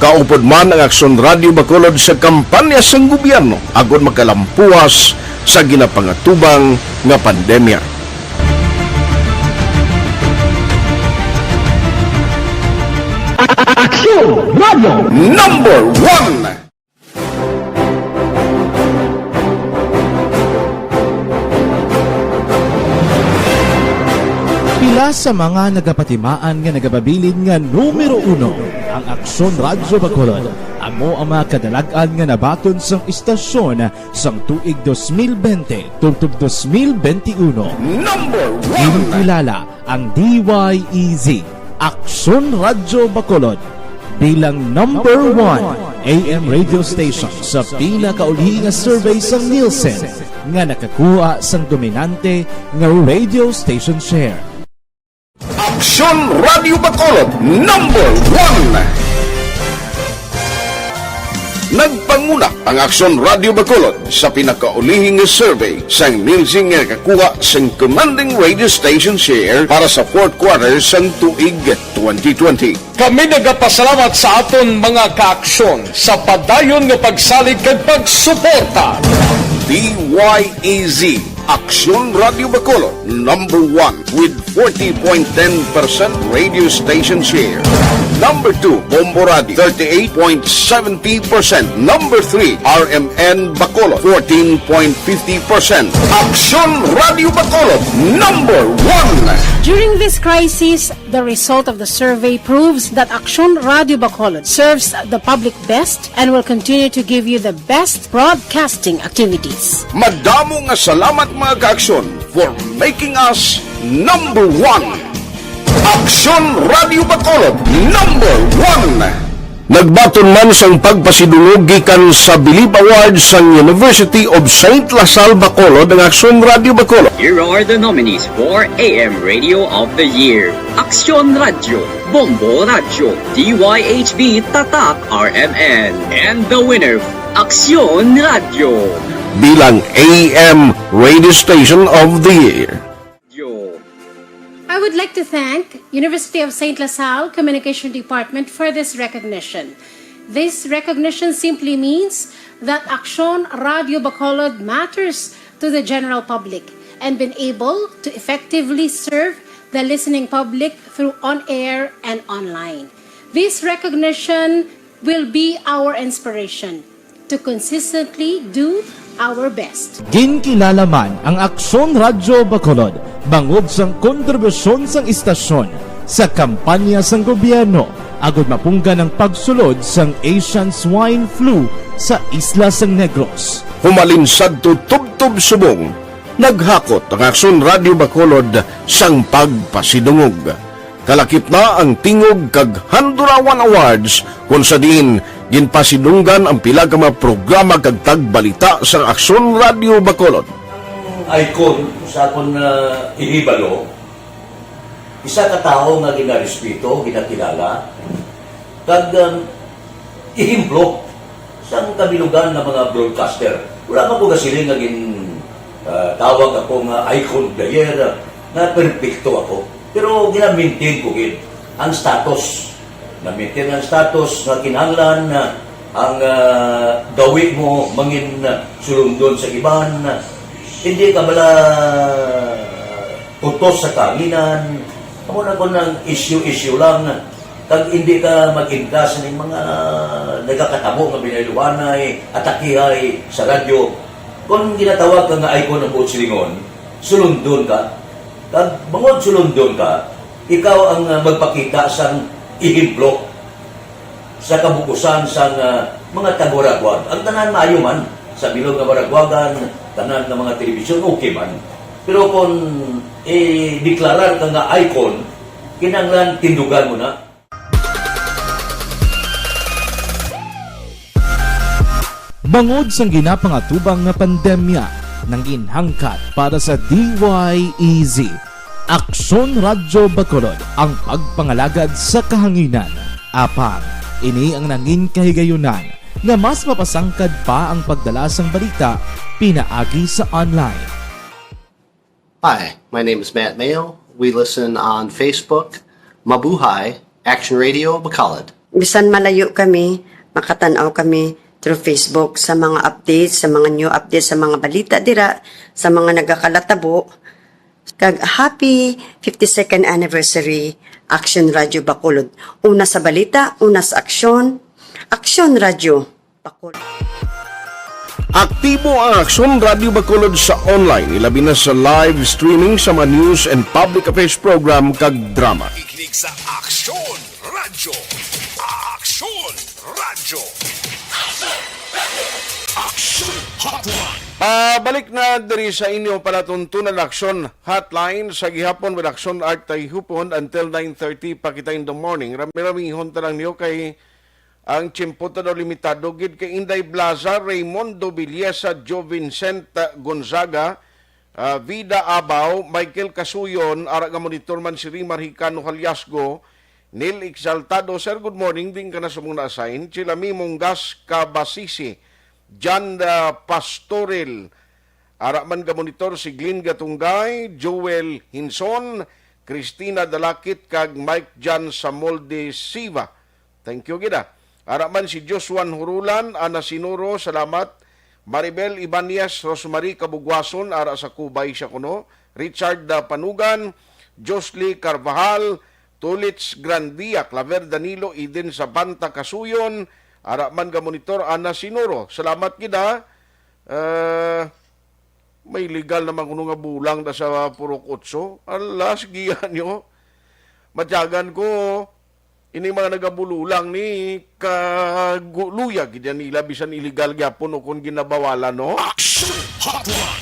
Kaupod man ang Aksyon Radio Bacolod sa kampanya sang gobyerno agod makalampuas sa ginapangatubang nga pandemya. Aksyon Radio Number 1. Pila sa mga nagapatimaan nga nagababilin nga numero 1 ang Aksyon Radio Bacolod. Amo ang mga kadalagan nga nabaton sang istasyon sang tuig 2020 tungtub 2021. Number 1. Inikilala ang DYEZ Aksyon Radio Bacolod bilang number 1 AM radio station sa pila kauli nga survey sang Nielsen nga nakakuha sang dominante nga radio station share. Aksyon Radio Bacolod Number 1. Nagpanguna ang Aksyon Radio Bacolod sa pinakaulihing survey sang Nielsen nga kakuha sang commanding radio station share para sa fourth quarter sang tuig 2020. Kami nagapasalamat sa aton mga kaaksyon sa padayon nga pagsalig kag pagsuporta. DYEZ Aksyon Radio Bacolod Number 1 with 40.10% radio station share. Number 2, Bombo Radio, 38.70%. Number 3, RMN Bacolod, 14.50%. Aksyon Radio Bacolod, number 1. During this crisis, the result of the survey proves that Aksyon Radio Bacolod serves the public best and will continue to give you the best broadcasting activities. Madamo nga salamat mga ka-Aksyon for making us number 1. Aksyon Radio Bacolod, number 1. Nagbaton man sang pagpasidungog gikan sa Bilib Awards sang University of St. Lasal Bacolod ang Aksyon Radio Bacolod. Here are the nominees for AM Radio of the Year. Aksyon Radio, Bombo Radio, DYHB Tatak RMN, and the winner, Aksyon Radio. Bilang AM Radio Station of the Year. I would like to thank University of St. Lasal Communication Department for this recognition. This recognition simply means that Aksyon Radio Bacolod matters to the general public and been able to effectively serve the listening public through on-air and online. This recognition will be our inspiration to consistently do our best. Ginkilala man ang Aksyon Radio Bacolod bangod sang kontribusyon sang istasyon sa kampanya sang gobyerno agud mapunggan ang pagsulod sang Asian Swine Flu sa isla sang Negros. Humalinsad to tubtob subong, naghakot ang Aksyon Radio Bacolod sang pagpasidungog. Kalakip na ang tingog kag Handurawan Awards kung sa diin ginpasidunggan ang pila ka mga programa kag tagbalita sa Aksyon Radio Bacolod. Icon sa akong ihibalo, isa ka tao nga ginarespeto, ginakilala, kag ihimplo sa kabilugan ng mga broadcaster. Wala pa po kasi nga tawag ako nga icon player na perfecto ako. Pero gina-maintain ko ang status. Na-maintain ang status na kinahanglan na ang gawi mo mangin sulundon sa iban. Hindi ka bala utos sa kanginan. Amo na ko ng issue lang. Kag hindi ka mag-indas ng mga nagkakatabo nga binayluwanay, atakihay sa radyo. Kung ginatawag ka nga icon ng buot silingon, sulundon ka. Kag bangod sulundon ka, ikaw ang magpakita sang ihimplo sa kabukusan sang mga taga-Baragwag. Ang tanan maayo man sa bilog nga Baragwagan, tanan ng mga telebisyon, okay man. Pero kung deklarar ka nga icon, kinanglan tindugan mo na. Bangod sang ginapangatubang nga pandemya nang ginhangkat para sa DYEZ, Aksyon Radio Bacolod ang pagpangalagad sa kahanginan. Apang, ini ang nangin kahigayunan nga mas mapasangkad pa ang pagdala sang balita pinaagi sa online. Hi, my name is Matt Mayo. We listen on Facebook, Mabuhay, Action Radio Bacolod. Bisan malayo kami, makatanaw kami through Facebook sa mga updates, sa mga new updates, sa mga balita dira, sa mga nagakalatabo. Kag happy 52nd anniversary Action Radio Bacolod. Una sa balita, una sa aksyon. Aksyon Radio Bacolod. Aktibo ang Aksyon Radio Bacolod sa online, ilabi na sa live streaming sa mga news and public affairs program kag drama. Ikinig sa Aksyon Radio. Aksyon Radio. Aksyon Hotline. Balik na diri sa inyo para tuntunan Aksyon Hotline sa gihapon with Aksyon Art Tayhopon until 9:30 pakita in the morning. Rami-rami ihonta lang niyo kay ang Chimputa do Limitado gid kay Inday Blaza, Raymondo Villesa, Joe Vincent Gonzaga, Vida Abaw, Michael Casuyon, ara nga monitorman si Rimar Hicano Haliasgo, Neil Exaltado. Sir, good morning din ka na sa mong na-assign. Sila Mimong Gas Kabasisi, John Pastorel, ara man ka monitor si Glyn Gatunggay, Joel Hinson, Christina Dalakit kag Mike Jan Samolde Siva. Thank you gida. Ara man si Josuan Hurulan, Ana Sinuro, salamat. Maribel Ibanias, Rosemary Kabugwason, ara sa Kubay siya kuno. Richard Panugan, Josly Carvajal, Tulits Grandia, Claver Danilo, Eden Sabanta Kasuyon, Araman ka monitor, Ana Sinuro. Salamat kita. May legal naman kuno nga bulang da sa Purok 8. Alas, giyan nyo. Matyagan ko, ini mga nagabululang ni kaguluyag diyan nila bisan illegal gyapon o kung ginabawalan no.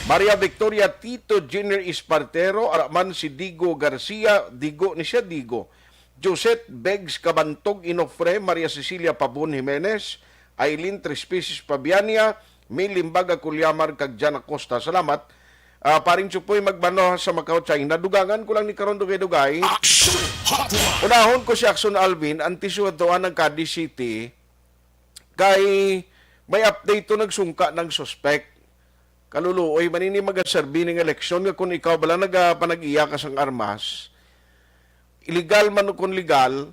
Maria Victoria Tito Jr. Espartero, araman si Digo Garcia, Digo ni siya Digo. Josette Beggs Kabantog Inofre, Maria Cecilia Pabon Jimenez, Aileen Trespecies Pabiania, May Limbaga Kulyamar kag Jana Costa. Salamat. Paring Chupoy magbano sa Macau, China. Dugangan ko lang ni karon dugay-dugay. Unahon ko si Aksyon Alvin, antisuatuan ng Cadiz City, kay may update to nagsungka ng suspect. Kaluluoy, manini magaserbi ng eleksyon nga kung ikaw bala nagapanag-iya ka sang armas, illegal man o kung legal,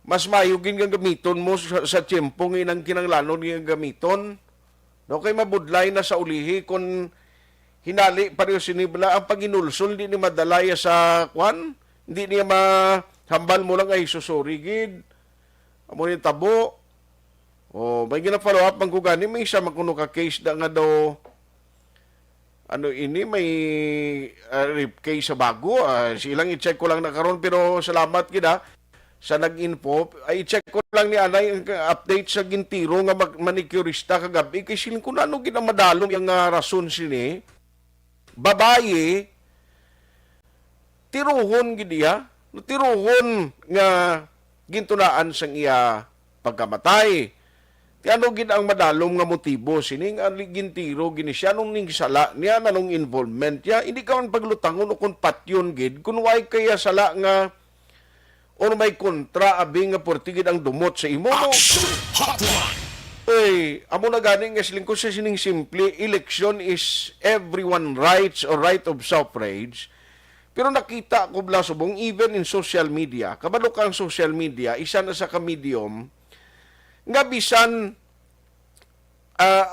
mas mayugin kang gamiton mo sa tiyempo ng inang kinanglanon ng gamiton. No, kay mabudlay na sa ulihi kung hinali pareho sinibla ang paginulsol, hindi ni madalaya sa kwan, hindi niya mahambal mo lang ay susurigid. Amo ni tabo. O, may gina-follow up ang kugani, may isa makuno ka case da nga daw, ano ini, may rape case sa bago. Silang i-check ko lang na karon, pero salamat kita sa nag-info. Ay, i-check ko lang ni Anay update sa gintiro nga manicurista kagabi. Kay siling ko na ano ginamadalong yung rason sini. Babae, tiruhon gidiya. Tiruhon nga gintunaan sang iya pagkamatay. Ti ano gid ang madalom nga motibo sining gintiro gini siya nung ning sala niya nanong involvement niya. Hindi ka man paglutangon o kung patyon gid kun way kaya sala nga o may kontra abing nga portigid ang dumot sa imo. Uy, amo na ganing nga siling ko sa sining simple, election is everyone rights or right of suffrage. Pero nakita ko bla subong even in social media, kabalo kang social media, isa na sa ka-medium nga bisan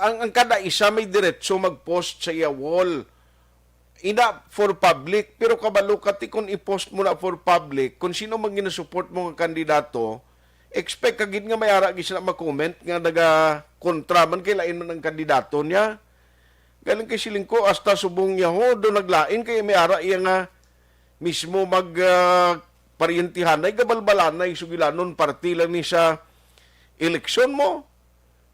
ang kada isa may diretso mag-post sa iya wall. Ina for public, pero kabalo kati kung i-post mo na for public, kung sino man ginasupport mo nga kandidato, expect kagid nga may ara gid sila mag-comment nga naga-kontra man kay lain man ang kandidato niya. Galing kay siling ko hasta subong niya ho do naglain kay may ara iya nga mismo mag paryentihan ay gabalbalan na sugilanon party lang ni sa eleksyon mo.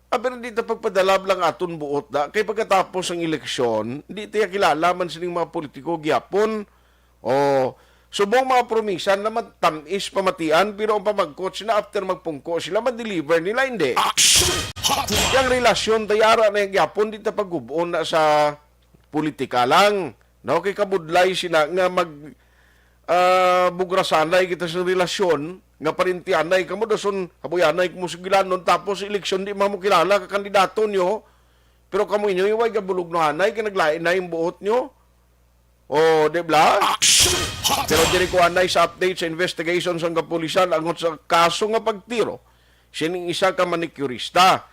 Aber hindi ta pagpadalab lang aton buot da kay pagkatapos ang eleksyon hindi tiya kilala man sining mga politiko gyapon o subong mga promisan na tamis pamatian, pero ang pamagkot sila after magpungko sila ma-deliver nila hindi. Yung relasyon tayara na yung yapon dito pag-ubuon na sa politika lang. No? Kay kabudlay sila nga bugrasanay kita sa relasyon nga parintianay kamo dason habuyanay mo sugilanon tapos eleksyon di mo kilala ka kandidato nyo pero kamo inyo iway gabulog no hanay kinaglain na yung buot nyo. O, di ba? Pero diri ko anay sa update sa investigation sa kapulisan angot sa kaso nga pagtiro. Sining isa ka manicurista.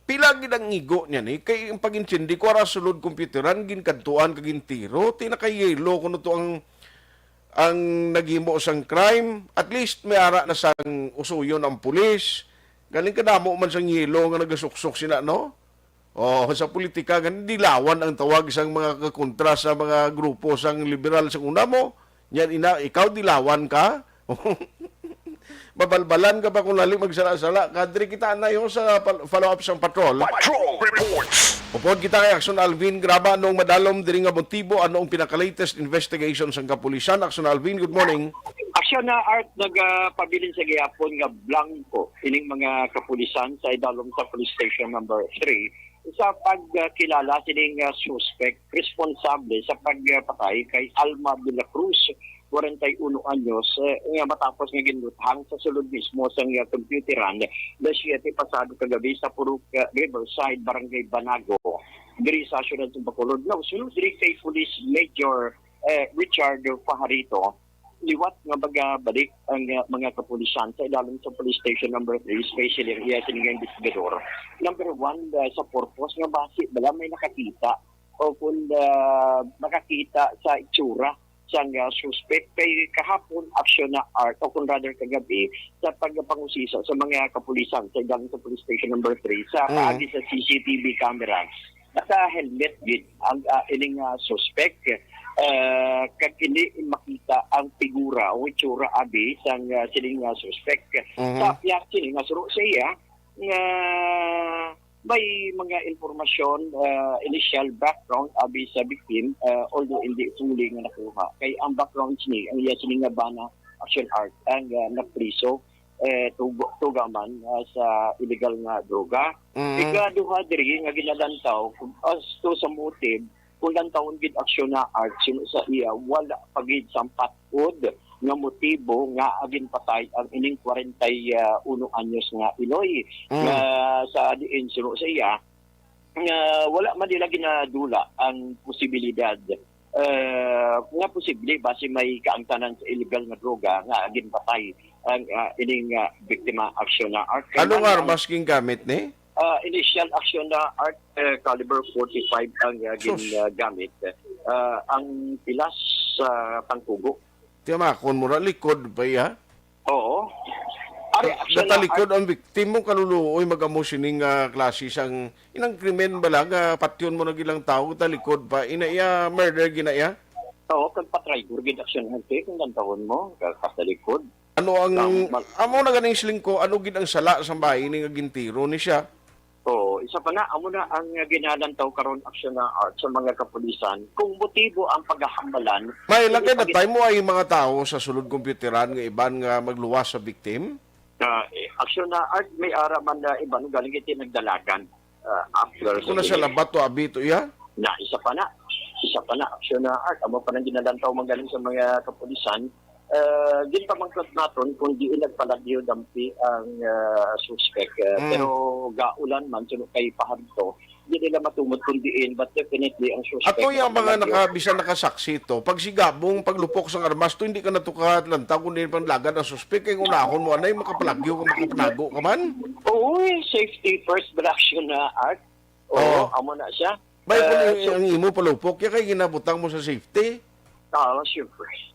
Pila gid ang igo niya ni kay ang pag-intindi ko ara sulod computeran ginkadtuan kag gintiro tinakayelo kuno to ang nagimo sang crime. At least may ara na sang usuyon ang pulis. Galing kadamo man sang yelo nga nagasuksok sila no. Sa politika, dilawan ang tawag isang mga kakontra sa mga grupo sang liberal sa una mo. Yan ikaw dilawan ka. Babalbalan ka pa kung lali magsala-sala. Kadri kita na yun sa follow-up sang patrol. Patrol reports! Upod kita kay Aksyon Alvin, graba anong madalom diri nga motibo, anong pinaka-latest investigation sang kapulisan. Aksyon Alvin, good morning. Aksyon na art nagpabilin sa gihapon nga blanco ining mga kapulisan sa idalom sa police station number 3 sa pagkilala sining suspect responsable sa pagpatay kay Alma de la Cruz, 41 anyos, nga matapos nga ginluthang sa sulod mismo sa computeran na 7 pasado kagabi sa Purok Riverside, Barangay Banago, diri sa syudad ng Bacolod. Now, sulod diri kay Police Major Richard Fajarito, liwat nga bagabalik ang mga kapulisan sa ilalim sa police station number 3, especially iya siningang investigador. Number 1, sa purpose nga base bala may nakakita o kung makakita sa itsura sang suspect kay kahapon aksyon na art o kung rather kagabi sa pagpangusisa sa mga kapulisan sa galing sa police station number 3 sa kaagi sa CCTV camera. Naka-helmet din ang ining suspect kag hindi makita ang figura o itsura abi sang sining suspect. Sa piyak sining suro sa iya nga may mga informasyon, initial background abi sa victim, although hindi fully nga nakuha. Kay ang background ni ang iya sining nga bana action art ang napriso tugaman sa illegal nga droga. Ikaduha diri nga ginalantaw as to sa motive kung lantawon gid aksyon na art sino sa iya wala pagid sampat pod nga motibo nga agin patay ang ining 41 anyos nga Iloy nga sa diin sino sa iya nga wala man nila ginadula ang posibilidad nga posible base may kaangtanan sa illegal nga droga nga agin patay ang ining biktima aksyon na art. Anong armas king gamit ni? Initial action na art caliber 45 ang ginagamit. Ang pilas sa pangtugo. Tiyamakon mo na likod ba ya? Oo. Natalikod ang victim mo kaluluoy mag-amo sining klase sang inang krimen bala nga patyon mo na gilang tao talikod pa inaya murder ginaya? Oo, kag patry gid action hante kung tantawon mo katalikod. Ano ang amo na ganing silingko ano gid ang sala sa bahay ni nga gintiro ni siya? Oo, isa pa na amo na ang ginalantaw karon aksyon na art sa mga kapulisan kung motibo ang paghahambalan. May lagay na tayo mo ay mga tao sa sulod kompyuteran nga iban nga magluwas sa victim? Aksyon na art may araman na iban galing iti nagdalagan after. Kung nasa labat to abito iya? Na isa pa na aksyon na art amo pa nang ginalantaw magaling sa mga kapulisan. Din pa mangkot naton kung di nagpalagyo dampi ang suspect. Pero gaulan man suno kay paharto di nila matumot kung diin but definitely ang suspect. Ato yung mga bisan nakasaksi to pag sigabong paglupok sa armas to hindi ka natukat lantaw kung din panlagad ang suspect kay unahon mo anay makapalagyo ka makapanago ka man. Oo, safety first action na art. Oo, amo na siya. Bay kung ang imo palupok ya kay ginabutang mo sa safety. Siyempre.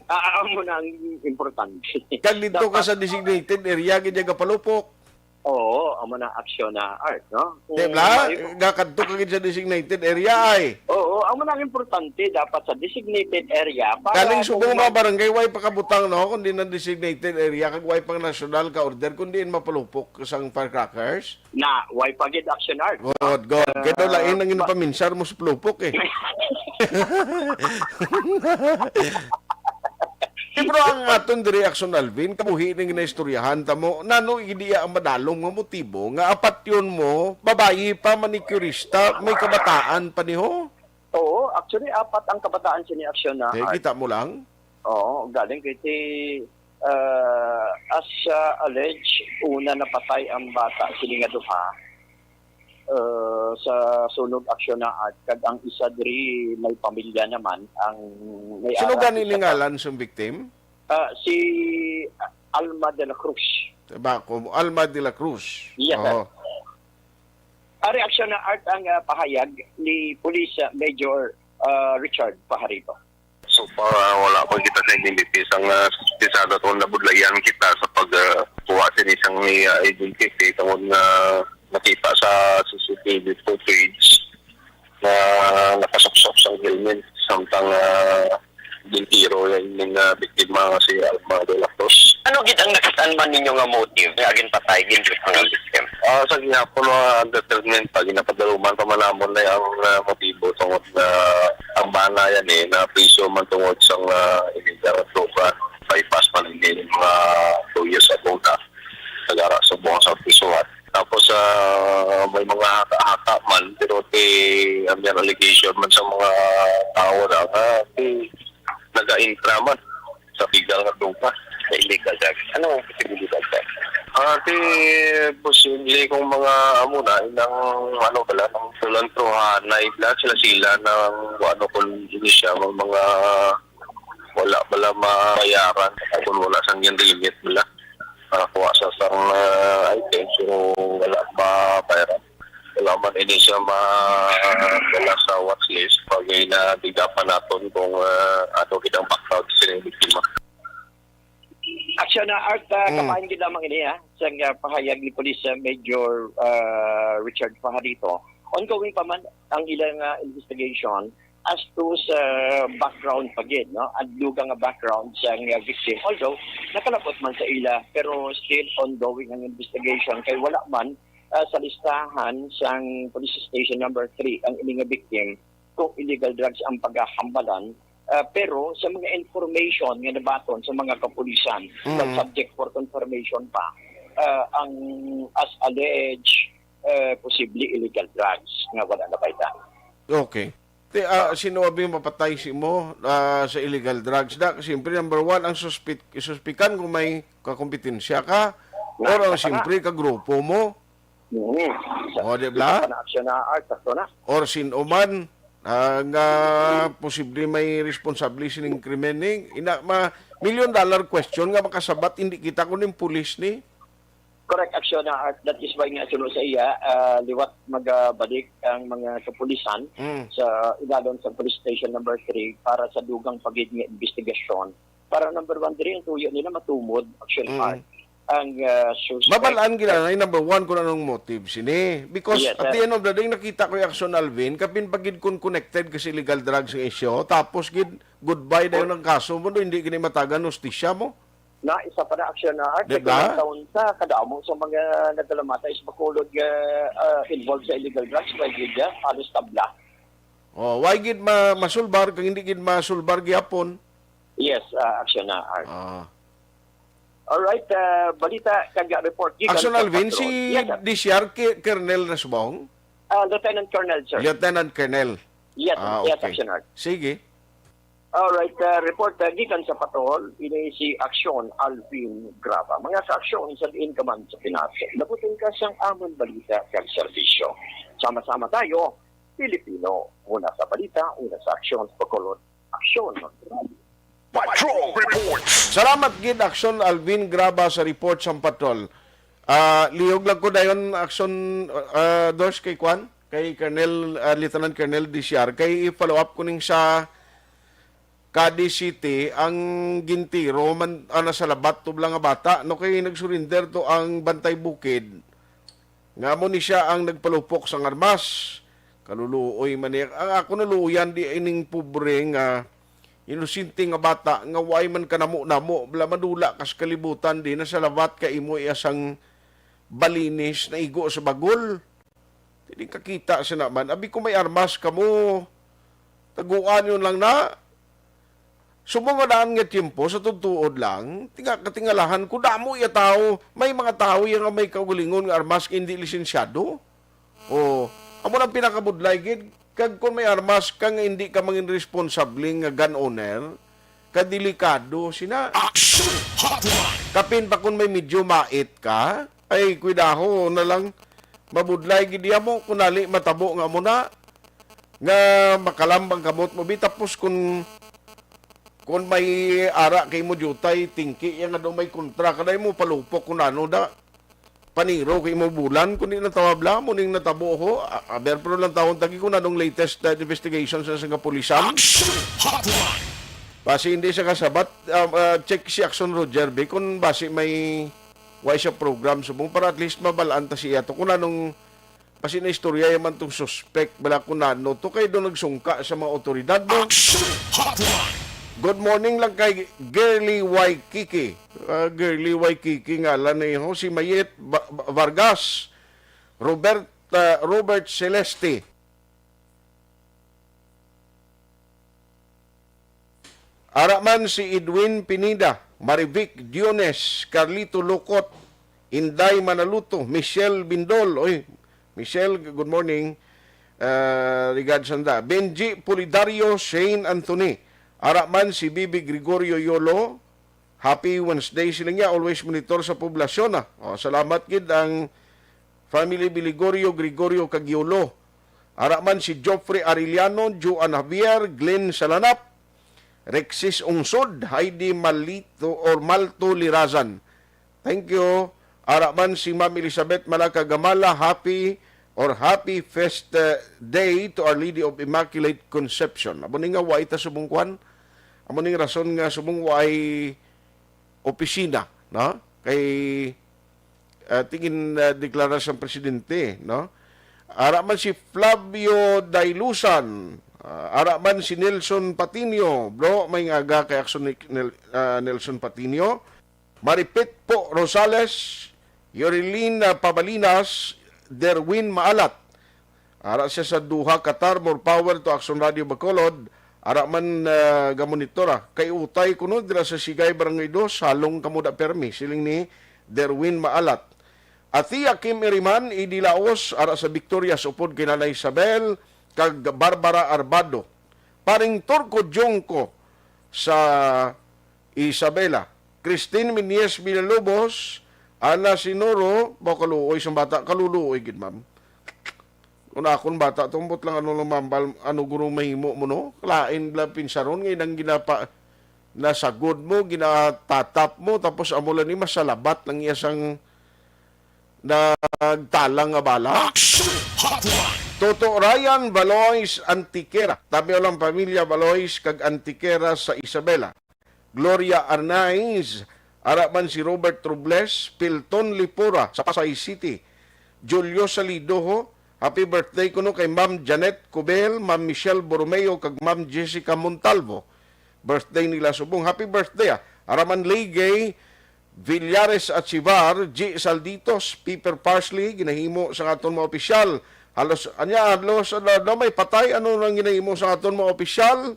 Amo na ang importante. Kag dito ka sa designated area gid ka palupok. Oo, amo na aksyon na art, no? Diba? Gakadto ka gid sa designated area ay. Oo, amo na ang importante dapat sa designated area para kaling subong mga barangay way pakabutang no kundi na designated area kag way pang national ka order kundi mapalupok sang firecrackers. Na way pagid action art. God. Kaya lain ang inapaminsar mo sa plupok eh. Pero ang aton diri aksyon Alvin, kabuhi ning ginaistoryahan ta mo, nano idiya ang madalong nga motibo nga apat yun mo, babayi pa manicurista, may kabataan pa niho. Oo, actually apat ang kabataan sini aksyon na art. Kita mo lang? Oo, galing kiti as alleged una napatay ang bata sini nga duha. Sa sunog aksyon na art kag ang isa diri may pamilya naman ang may sino ganing lingalan sa victim? Si Alma de la Cruz. Diba ko Alma de la Cruz. Yes. Reaksyon na art ang pahayag ni Police Major Richard Pajarito. So far, wala pa kita sa identity sang sisada to na budlayan kita sa pagkuha sa isang identity tungod na nakita sa CCTV footage na nakasok-sok sa helmet samtang bintiro yung biktima si Alma de la Cruz. Ano gid ang nakitaan man ninyo nga motive nga agin patay gid ang victim? Sa gihapon determined pa ginapadaluman pa manamon na ang motibo tungod na ang bana yan na priso man tungod sa illegal droga bypass man din mga 2 years ago na nagara sa buong sa prisuhan. Tapos may mga haka man pero ang allegation man sa mga tao na naga-intra man sa legal nga droga sa illegal drugs. Ano ang posibilidad ka? Posible kung mga amuna ng ng tulantruhan na ibla sila ng kung hindi siya mga wala bala mabayaran kung wala sang yung limit bala kuha sa sang item so wala mabayaran. Kailangan ini siya madala sa watchlist pag nabigapan natin kung ano kitang background sa biktima. Aksyon na art, kapain din lamang ini sa pahayag ni Police Major Richard Fajarito. Ongoing pa man ang ilang investigation as to sa background pagin, no? Adlugang nga background sa victim. Although, nakalapot man sa ila, pero still ongoing ang investigation. Kay wala man sa listahan sa police station number 3 ang ining victim kung illegal drugs ang paghahambalan. Pero sa mga information nga nabaton sa mga kapulisan na subject for confirmation pa ang as alleged possibly illegal drugs nga wala na bayta. Okay. Sino abi mapatay si mo sa illegal drugs? Siyempre, number one, ang suspikan kung may kakompetensya ka or siyempre kagrupo mo. O, di ba? Or sino man nga posible may responsable sining krimen ni $1 million question nga makasabat hindi kita kunin pulis ni. Correct, Aksyon na art. That is why nga sunod sa iya, liwat magbalik ang mga kapulisan sa ilalon sa police station number 3 para sa dugang pagid nga investigasyon. Para number 1 din, ang tuyo nila matumod, Aksyon art. Ang suspect. Mabalaan gila na number 1 kung anong motive sini. Because yes, at the end of the day, nakita ko yung Aksyon Alvin, kapin pagid kun connected kasi illegal drugs ng isyo, tapos gid goodbye na yung kaso mo, hindi gini matagan hostisya mo. Na isa pa na Aksyon na art, diba? taon sa kadamo sa mga nagkalamata is bakulog involved sa illegal drugs, kaya gid halos tabla. Oh, why gid masulbar kung hindi gid masulbar gyapon? Yes, Aksyon na art. Alright, balita kag report. Aksyon Alvin, si DCR Colonel Nasbong? Lieutenant Colonel, sir. Lieutenant Colonel. Yes, okay. yes, Aksyon art. Sige. Alright, report gikan sa patol, ini si Aksyon Alvin Graba. Mga ka-aksyon sa diin ka man sa Pinas. Nabutin ka siyang amon balita kag serbisyo. Sama-sama tayo, Pilipino. Una sa balita, una sa aksyon sa pagkulod. Aksyon. Patrol Reports. Salamat gid Aksyon Alvin Graba sa report sa patrol. Lihog lang ko dayon Aksyon Dos kay Kwan, kay Colonel Lieutenant Colonel DCR kay i-follow up kuning sa Cadiz City ang gintiro man sa labat tublang nga bata no kay nagsurinder to ang Bantay Bukid. Nga mo ni siya ang nagpalupok sa armas. Kaluluoy man niya. Ang ako nuluyan di ining pobre nga inusinti nga bata nga way man kanamo-namo bla madula kas kalibutan di na sa labat ka imo iasang balinis na igo sa bagol. Hindi kakita sa naman. Abi ko may armas kamo taguan yun lang na. Sumungadaan nga tiyempo sa tutuod lang, katingalahan ko damo iya tao, may mga tao yung may kaugalingon nga armas hindi lisensyado. O, amo nang pinakabudlay gid kag kung may armas kang hindi ka mangin responsable nga gun owner, kadelikado sina. Kapin pa kung may medyo mait ka, ay kuidaho na lang mabudlay gid mo kunali matabo nga mo na nga makalambang kamot mo bitapos kung may ara kay mo jutay tingki yang nga daw may kontra kaday mo palupok kun ano da paniro kay mo bulan kun di natawabla mo ning natabo ho aber pero lang taon tagi kun anong latest investigation sa pulisan basi hindi siya kasabat check si Aksyon Roger B kun basi may siya program subong para at least mabalaan ta siya to kun anong basi na istorya yaman tong suspect bala kun ano to kay do nagsungka sa mga otoridad mo. Good morning lang kay Girly Waikiki. Girly Waikiki nga lang na yun. Si Mayet Vargas. Robert Celeste. Araman si Edwin Pinida. Marivic Diones. Carlito Locot. Inday Manaluto. Michelle Bindol. Oy, Michelle, good morning. Regards sanda. Benji Polidario. Shane Anthony. Araman si Bibi Gregorio Yolo. Happy Wednesday sila niya. Always monitor sa poblasyon. Salamat gid ang family Biligorio Gregorio Cagiolo. Araman si Joffrey Arellano, Joan Javier, Glenn Salanap, Rexis Ungsod, Heidi Malto Lirazan. Thank you. Araman si Ma'am Elizabeth Malaka Gamala. Happy or Happy Fest Day to Our Lady of Immaculate Conception. Amo ni nga way ta subungkwan. Amo ni rason nga subong way opisina, no? Kay tingin deklarasyon presidente, no? Ara man si Flavio Dailusan, ara man si Nelson Patinio, bro, may ngaga kay Aksyon Nelson Patinio, Maripit po Rosales, Yorilin Pabalinas, Derwin Maalat. Ara siya sa duha Qatar, more power to Aksyon Radio Bacolod. Ara man gamonitora. Kay utay kuno dira sa Sigay Barangay 2, halong kamuda permi. Siling ni Derwin Maalat. Atia Kim Iriman, Idilaos, ara sa Victoria, supod kay Nanay Isabel, kag Barbara Arbado. Paring Turco Jongko sa Isabela. Christine Minies Villalobos, Ana Sinoro, kaluoy sa bata, kaluluoy gid ma'am. Kung akong bata, tumbot lang ano lumambal, ano guro mahimo mo no? Klain bla pinsaron, ngayon ang ginapa, nasagod mo, ginatatap mo, tapos amulan ni masalabat lang iyasang nagtalang nga bala. Toto Ryan Valois Antiquera. Tabi lang pamilya Valois kag Antiquera sa Isabela. Gloria Arnaiz, araman si Robert Robles, Pilton Lipura sa Pasay City. Julio Salidoho, happy birthday kuno kay Ma'am Janet Cubel, Ma'am Michelle Borromeo kag Ma'am Jessica Montalvo. Birthday nila subong. Happy birthday. Araman Ligay, Villares at Sivar, G. Salditos, Piper Parsley, ginahimo sa aton mga opisyal. Halos may patay, ano nang ginahimo sa aton mga opisyal?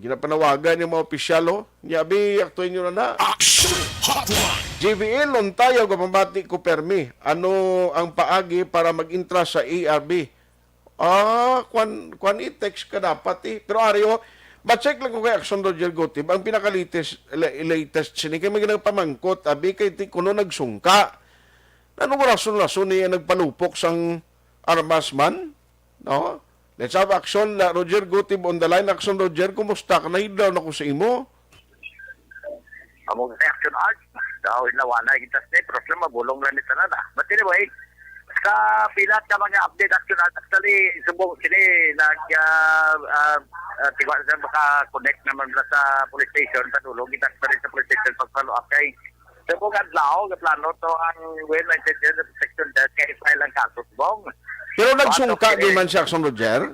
Ginapanawagan yung mga opisyal, Nyabi, aktuin nyo na. JVL, Lontayo, gapambati ko permi. Ano ang paagi para mag-intra sa ARB? Kwan i-text ka dapat Pero Ario, check lang ko kay Aksyon Roger Gotib, ang pinaka-latest sini kay may nagpamangkot, abi kay kuno nagsungka. Ano ko rason-rason niya nagpalupok sang armasman? No? Let's have Aksyon Roger Gotib on the line. Aksyon Roger, kumusta ka? Nahidlaw na ko sa imo? Among Aksyon Arts, daw inawana kita sa pero mabulong lang nito na. But anyway, sa pilat ka mga update Aksyon Arts, actually, subong sila tigwa sa maka-connect naman sa police station, patulog, kita pa rin sa police station pag-follow up kay subong adlaw, plano to ang well-maintained protection desk kay file ang kaso subong. Pero nagsungka din man si Aksyon Roger?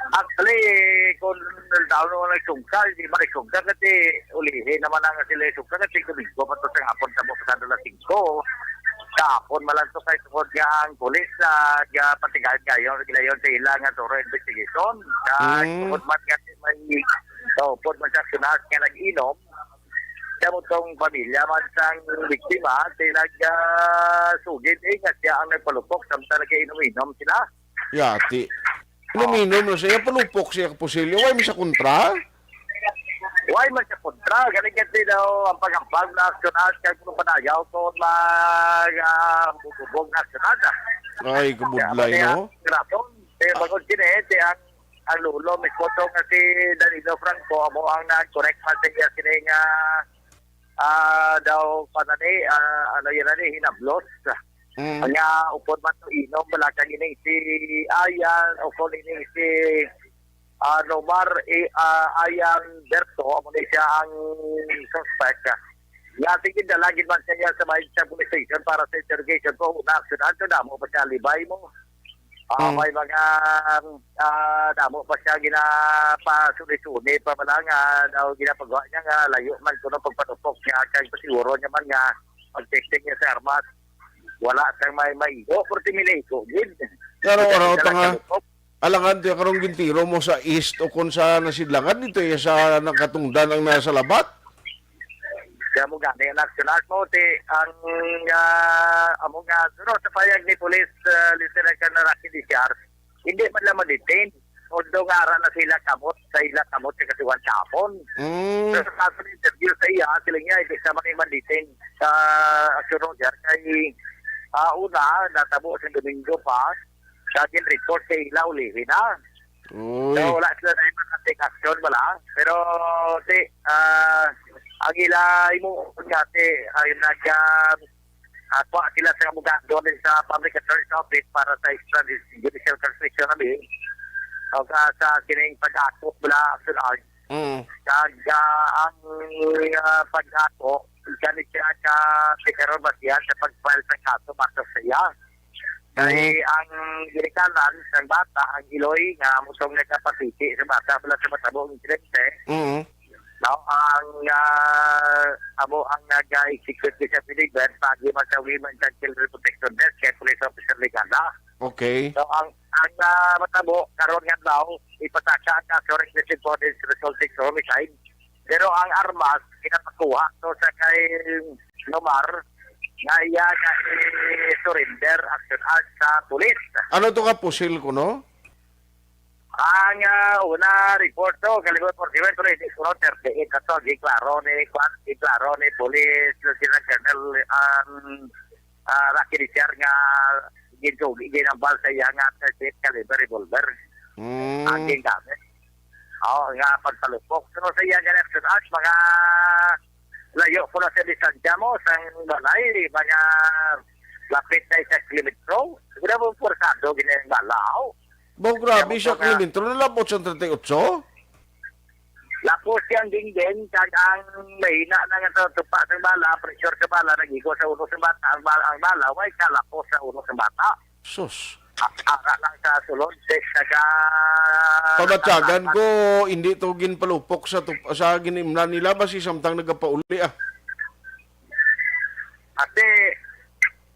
Actually, kung daw naman nagsungka, hindi ba nagsungka kasi ulihin naman ang sila sungka kasi kumigo pa to sa hapon sa mga na 5. Kapon malang to kay sukod nga ang pulis na patigayan kayo gilayon sa ilang nga thorough investigation. Sukod man nga may pod man sa sunas nga nag-inom. Kaya mo tong pamilya man sang biktima nagsugid nga siya ang nagpalupok samtang nag-inom sila. Yati. Inuminom na siya, palupok siya kapusilyo. Why mo sa kontra? Why man siya kontra? Galing kasi daw ang pag-ampag na aksyonan kaya kung panayaw kung mag-bubog na aksyonan. Ay, kabudlay, no? Pero bagod kinete, ang lulo, may koto nga si Danilo Franco, amo ang nag-correct man siya kini nga daw panani, ano yan na hinablos. Ang upod man to inom, malakang ini si Ayan, upod ini si Nomar Ayan Berto, amo na siya ang suspect. Yating indalagin man siya sa may police station para sa interrogation ko. Una-aksyonan ko, damo pa siya libay mo. May mga damo pa siya ginapasuni-suni pa pala nga daw ginapagawa niya nga layo man ko ng pagpatupok niya kaya pasiguro niya man nga pag-testing niya sa armas. Wala siyang may opportunity. Pero alangan di karong gintiro mo sa east o kung sa nasidlangan dito sa nakatungdan ang nasa labat. Kaya mo gani ang naksyonan mo ang among sa payag ni Police Lieutenant Colonel Rocky Diciar, hindi man lang ma-detain. Although nga na sila kamot sa kasi one kapon. Pero sa kaso ng interview sa iya, sila nga hindi sa mga man-detain sa Aksyon Roger kay una, natabo sa Domingo pa, sa akin report kay ila ulihin na. So wala sila na yung take action wala. Pero ang ila mo nga ay Ako sila sa abogado din sa Public Attorney's Office para sa extrajudicial transmission namin. O sa kining pag-ako mula Aksyon Art. Kag ang pag-ako, ganit siya ka Secretary Basian sa pag-file sa kaso basta sa iya. Kaya ang ginikanan ng bata, ang iloy nga musong nagkapatiti sa bata pala sa matabong insidente. Now, ang amo ang nag-execute sa Pilipinas pagi man sa Women and Children Protection Desk kay Police Officer Ligada. Okay. So, ang matabo, karon nga daw, ipatasa ang kaso reckless for this resulting to homicide. Pero ang armas, kinapakuha. So, sa kay Nomar, nga iya nga surrender Aksyon Art sa police. Ano to ka pusil ko, no? Ang una report to, kaligot por si pero hindi ko 38 kaso, di klaro ni police, sila Colonel Rocky Richard nga ginambal sa iya nga 38 caliber revolver. Ang gingamit. Nga pagtalupok. So sa iya nga Aksyon Art, mga layo po na sa distansya mo sa balay, mga lapit na isa kilometro. Siguro mo forsado, ginayang balaw. Bo, grabe siya kilometro. Nalabot siya 38? Lapos siyang dingding, kag ang mahina na nga tupa sa bala, pressure sa bala, nag-iko sa ulo sa bata, ang bala, may kalapos sa ulo sa bata. Sus. Aka lang sa sulod, saka... Pamatyagan ko, hindi to ginpalupok sa ginimna nila, basi samtang nagapauli Kasi,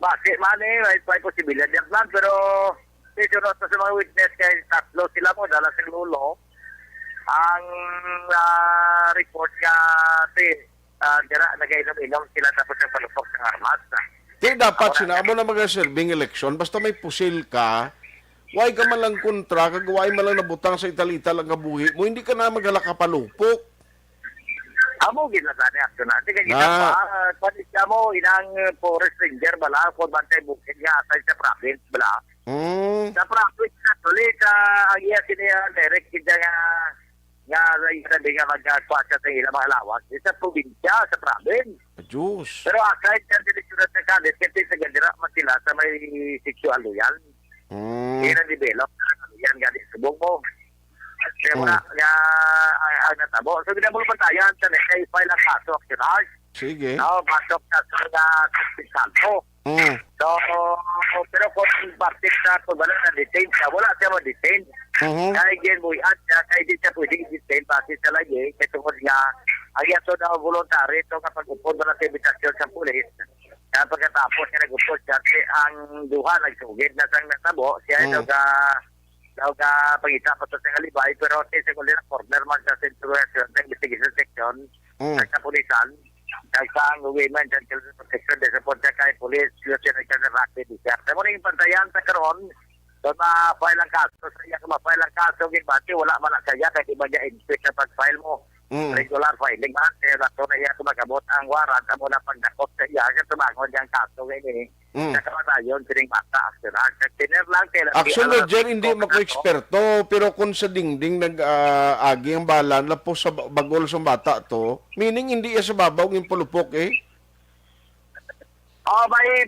bakit man may posibilidad yan, pero sunod sa mga witness kay tatlo sila mo, dala sa lulo, ang report ka, nag-inom sila tapos yung palupok ng armas. Kaya dapat sinamo na mag-serving election, basta may pusil ka, why ka man lang kontra, kagaway man lang nabutang sa italita lang kabuhi mo, hindi ka na magalakapalupok. Amo ginasa ni Aksyon na. Sige, panis ka mo, inang forest ranger bala, kung bantay bukid nga asay sa province bala. Sa province na tuloy, ang iya siniya, direct kita nga sabi nga magkaswasya sa ilang mga lawas, sa probinsya, sa province. Diyos. Pero aside sa direksyon sa kalit, kasi sa gandira man sila sa may sexual yan. Yan ang develop. Yan nga din subong mo. Kaya muna, ang natabo. So, ginabolo pa tayo, kay file ang kaso, Aksyon Art. Sige. Pasok na sa Salto. So, pero kung bakit na kung wala na-detain siya, wala siya ma-detain. Kaya ginbuyan siya, kaya di siya pwedeng detain, pati siya lagi, kaya tungkol nga, ang yaso na voluntary, ito kapag upod mo na sa invitasyon sa pulis, kaya pagkatapos niya nag-upod siya, ang duha, nagsugid na siyang natabo, siya daw ka pangita pa ito sa alibay, pero sa kulit na corner man sa Central Investigation Section, sa pulisan, sa Women and Children Protection, sa support niya kay police, Lieutenant Colonel Rocky Richard. Sa muna yung pantayan sa karon, so ma-file ang kaso, sa iya ka ma-file ang kaso, ginbati, wala man na kaya, kahit iba niya inspect na pag-file mo. Regular filing man, kaya nato na iya kumagabot ang warrant, amo na pagdakot sa iya, kaya tumangon niyang kaso, ngayon nakamatayon, sining bata, Aksyon Art. Aksyon na dyan, hindi mako-eksperto, pero kung sa dingding nag-agi ang bala, lapos sa bagol sa bata to, meaning hindi sa babaw ng pulupok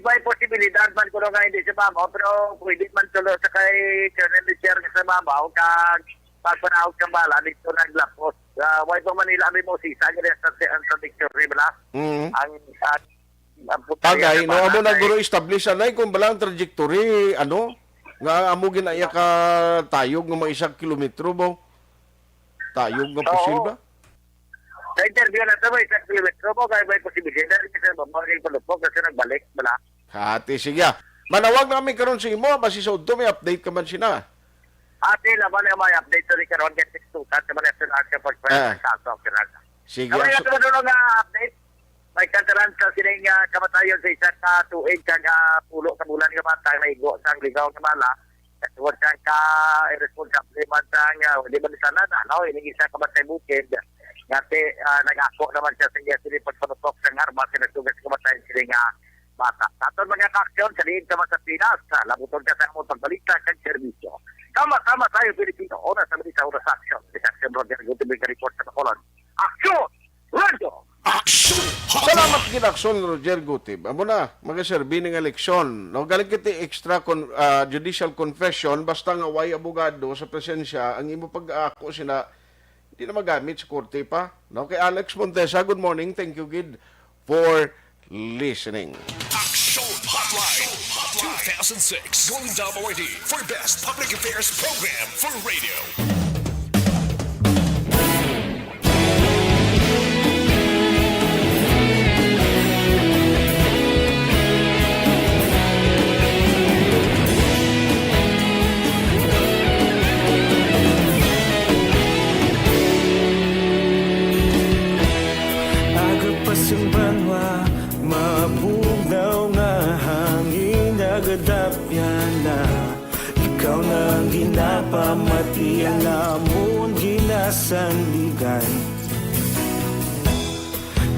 may posibilidad man ko nga hindi sa babaw, pero pwede man tulo sa kay Colonel Richard sa babaw, kag pagpanahog ng bala, dito naglapos. Why pa Manila, may mo sisa, sa victory bala? Tagay, no, amo na guro establish anay kung balang trajectory, nga amo ginaya ka tayog ng mga 1 kilometro ba? Tayog nga pusil ba? Sa interview na ito, may 1 kilometro mo, kaya may posibilidad kasi mamagay palupok kasi nagbalik, bala. Hati, sige. Manawag namin karon sa imo, basi sa udto may update ka man sina. Ate, laban na may update sa karon get 6 ka man Aksyon Art sa pag-file ng kaso, Aksyon Art. Sige. Kamay na ito nga update. May kantaran sa sining kamatayon sa isa ka tuig kag pulo ka bulan nga matay may igo sa ligaw nga mala. At wala ka irresponsible man sa di ba sana na ini isa ka matay bukid. Ngati nag-ako naman siya sa iya sila pagpanutok sa armas na nagtugas kamatayon sila nga bata. Aton mga ka-aksyon sa liin ka sa Pinas, labuton ka sa among pagbalita kag serbisyo. Sama-sama tayo Pilipino, oras sa balita, oras sa aksyon. Sa aksyon, Roger, good to be report sa Bacolod. Aksyon! Radio! Aksyon Salamat gid Aksyon Roger Gutib. Amo na magaserbi ning eleksyon. No galing kiti extra judicial confession basta nga way abogado sa presensya ang imo pag-ako sina hindi na magamit sa korte pa. No kay Alex Montesa, good morning. Thank you gid for listening. Aksyon Hotline 2006 Golden Dome Award for Best Public Affairs Program for Radio. Agapasang banwa, mabugaw nga hangin agadapyan na ikaw na ang ginapamati ang amon ginasanligan.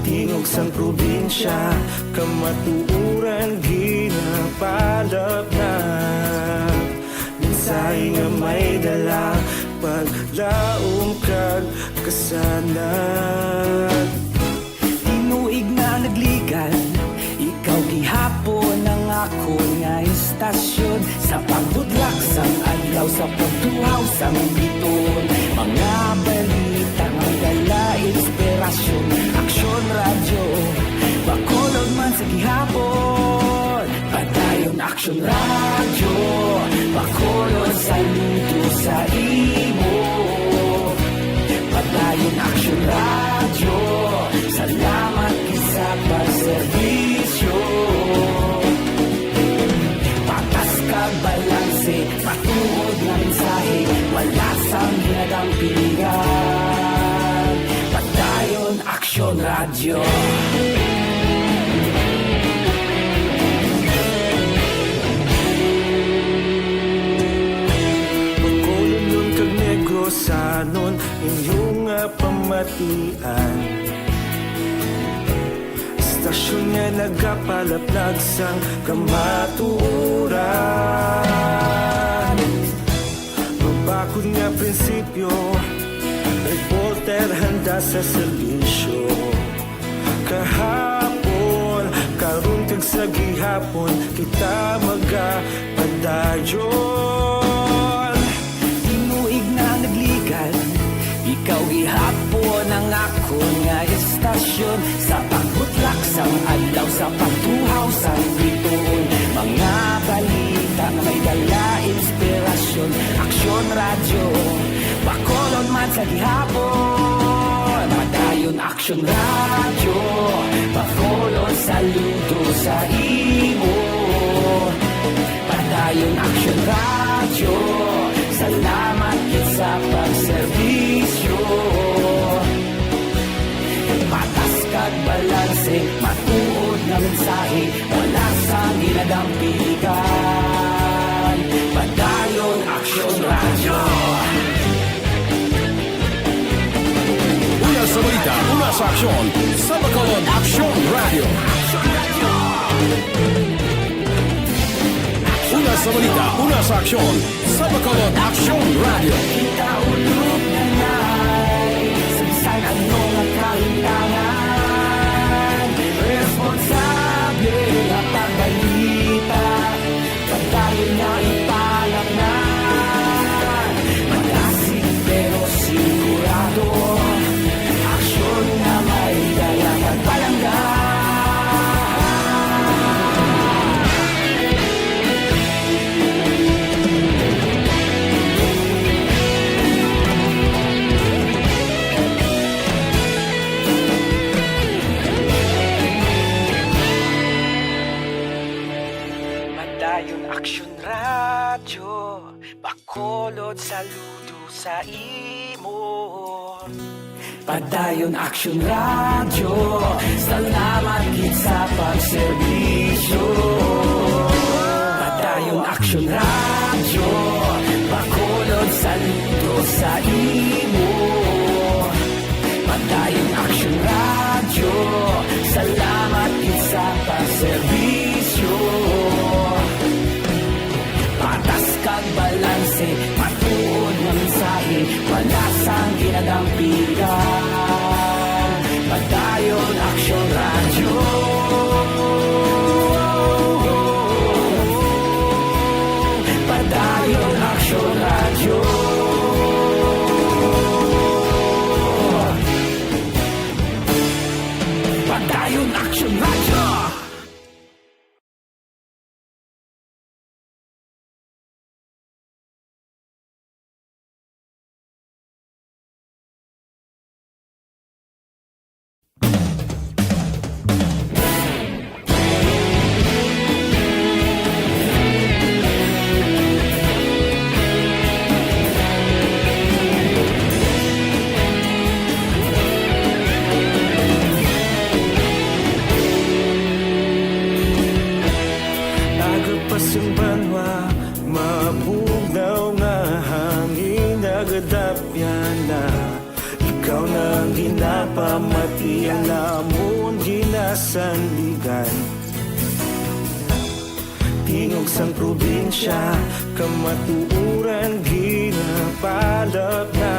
Tingog sang probinsya, kamatuuran ginapalap na minsay nga may dala paglaom kag kasanat. Tinuig na nagligan, ikaw gihapon ang ako nga istasyon sa pagbudlak sang adlaw sa pagtuhaw sang biton. Mga balita nga dala inspirasyon, Aksyon Radyo bakolod man sa gihapon. Padayon Aksyon Radyo bakolod sa luto sa imo. Padayon Aksyon Radyo, salamat sa pagserbisyo. Patas kag balanse, patuod na mensahe, wala sang ginadang pilihan. Padayon Aksyon Radyo. Pagkolon kag negosanon inyong pamatian. Istasyon nga nagapalaplag sang kamatuuran. Mabakod nga prinsipyo, reporter handa sa serbisyo. Kahapon, karon kag sa gihapon, kita magapadayon. Tinuig na nagligan, ikaw gihapon ang ako nga istasyon sa pagbutlak sang adlaw sa pagtuhaw sang biton. Mga balita na may dala inspirasyon, Aksyon Radyo bakolod man sa gihapon. Padayon Aksyon Radyo bakolod sa luto sa imo. Padayon Aksyon Radyo, salamat sa pagserbisyo. Patas kag balanse, matuod na mensahe, wala sang ginadang piligan. Padayon Aksyon Radyo. Una sa balita, una sa aksyon, sa bakolod Aksyon Radio. Una sa balita, una sa aksyon, sa bakolod Aksyon Radio. Kita ulog na na'y sabisan ano nga kalintangan. Responsable na pagbalita, pagdayon na ipalak na. Malasig pero sigurado, aksyon na may dala pagpalanggan. Aksyon Radyo bakolod saludo sa imo. Padayon Aksyon Radyo, salamat gid sa pagserbisyo. Padayon Aksyon Radyo bakolod saludo sa imo. Padayon Aksyon Radyo, salamat gid sa pagserbisyo. Patas kag balanse, matuod nga mensahe, wala sang ginadampigan. Padayon pamati ang namon ginasandigan. Tingog sang probinsya, kamatuuran ginapalap na.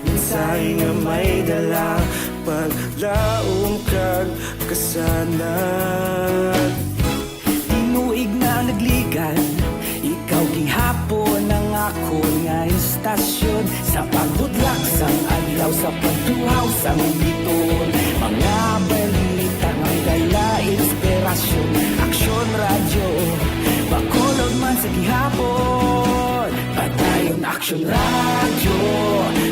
Minsay nga may dala, paglaom kag kasanat. Tinuig na nagligan, ikaw gihapon ang ako nga istasyon. Sa paghudlak sang adlaw, sa pagtuhaw sang biton. Mga balita nga dala inspirasyon. Aksyon radyo, bakolod man sa gihapon. Padayon aksyon radyo,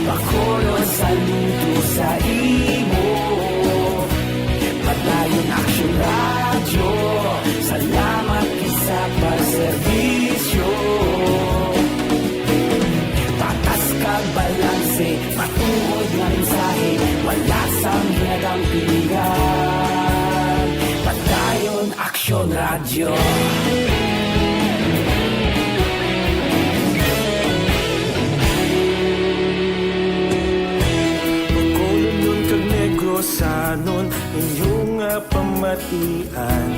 bakolod saludo sa imo. Padayon aksyon radyo, salamat sa pagserbisyo. Patas kag balanse, matuod nga mensahe, wala sang hinagang pilihan. Padayon aksyon radyo. Pagkulong nun kag negrosanon, inyong pamatian.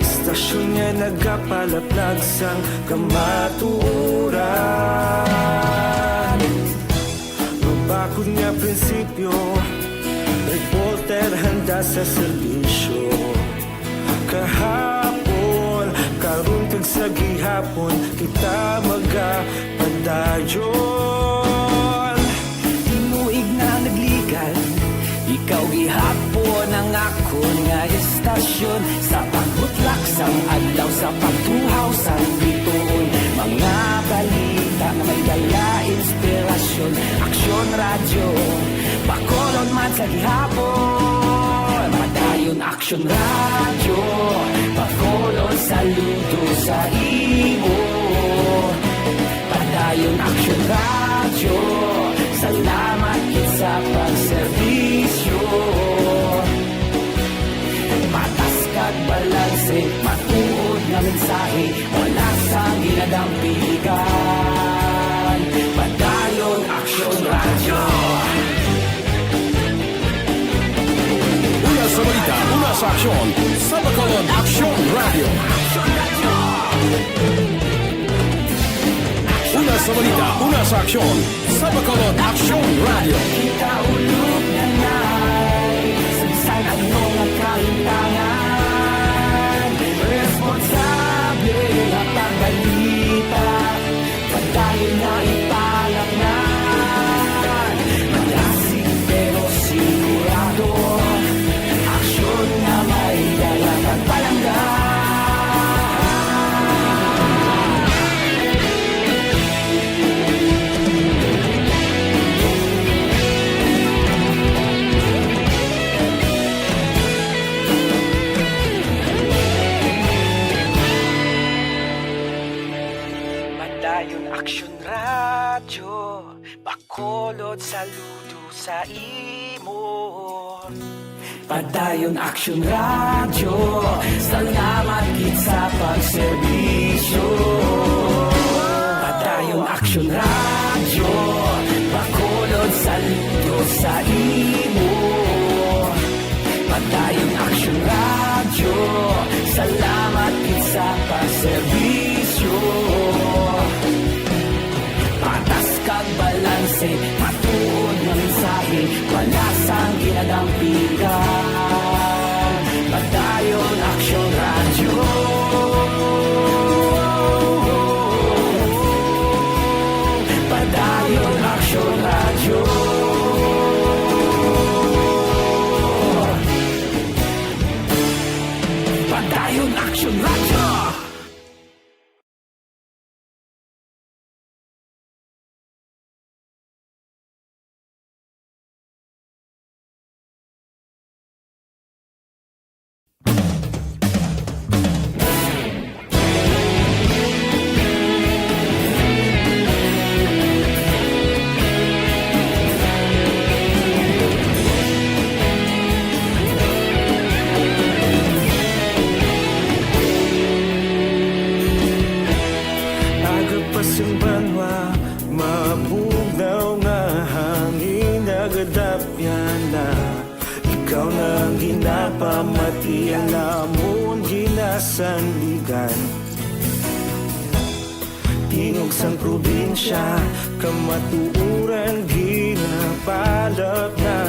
Stasyon nga nagapalaplag sang kamatuuran. Mabakod nga prinsipyo, reporter handa sa serbisyo. Kahapon, karon kag sa gihapon, kita magapadayon. Tinuig na nagligan, ikaw gihapon ang ako nga istasyon. Sa pagbutlak sang adlaw, sa pagtuhaw sang biton. Mga balita na may dala inspirasyon. Aksyon radyo, bakolon man sa gihapon. Padayon aksyon radyo, bakolon saludo sa imo. Padayon aksyon radyo, salamat sa pagserbisyo. Patas kag balanse, matuod nga mensahe, wala sang ginadampigan. Padayon aksyon radyo. Una sa balita, una sa aksyon, sa Bacolod Aksyon Radio. Una sa balita, una sa aksyon, sa Bacolod Aksyon Radio. Kita ulog na na'y sabisan ang mga kahintangan. Responsable at ang balita, padayon na ipalaknan. Malasig pero sigurado, aksyon na may dalagang palanggan. Aksyon radyo, bakolod saludo sa imo. Padayon aksyon radyo, salamat gid sa pagserbisyo. Padayon aksyon radyo, bakolod saludo sa imo. Padayon aksyon radyo, salamat gid sa pagserbisyo. Patas kag balanse, matuod nga mensahe, wala sang ginadampigan. Padayon aksyon radyo. Padayon aksyon radyo. Padayon aksyon radyo. Di alam mo ginasandigan Tingog sang probinsya Kamatuuran ginapalap na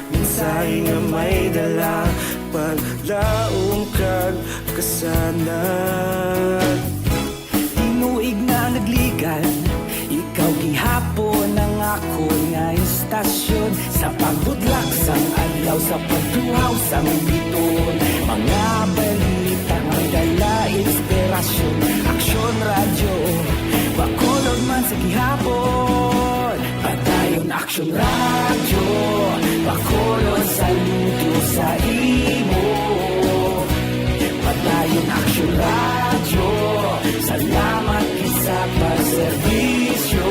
Minsay nga may dala Paglaong kag kasanat Tinuig na nagligan Ikaw gihapon ang ako nga istasyon Sa pagbudlak sang adlaw Sa pagduhaw sang biton Mga balita nga dala inspirasyon Aksyon radyo Bakolog man sa gihapon Padayon aksyon radyo Bakolog saludo sa imo Padayon aksyon radyo Salamat isa pagserbisyo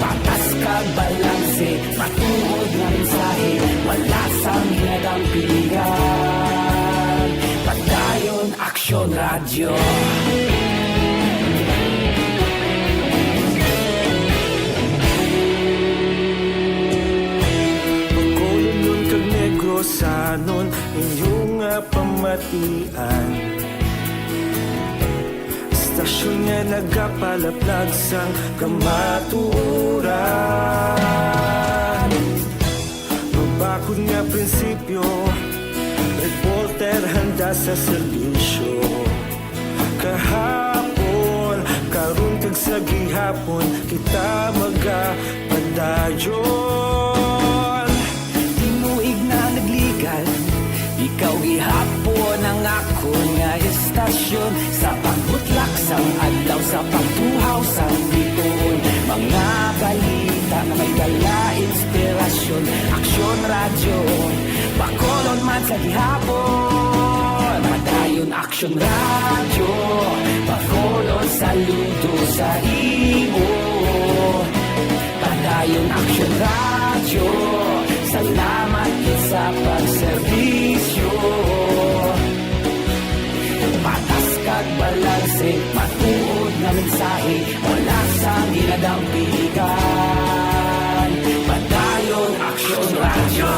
Patas kag balanse Matuod na mensahe Wala sang hinagang pilihan Padayon aksyon radyo Pagkolon kag negrosanon Inyong pamatian Istasyon nga nagapalaplag sang kamatuuran Mabakod nga prinsipyo Reporter handa sa serbisyo Kahapon, karun kag sa gihapon Kita magapadayon Tinuig na nagligan Ikaw gihapon ang ako nga istasyon Sa pagbutlak sang adlaw Sa pagtuhaw sang biton Mga balita na may dala inspirasyon Aksyon radyo Bakolon man sa gihapon Padayon aksyon radyo Bakolon saludo sa imo Padayon aksyon radyo Salamat sa pagserbisyo Patas kag balanse Matuod na mensahe Wala sang ginadang piligan Padayon aksyon radyo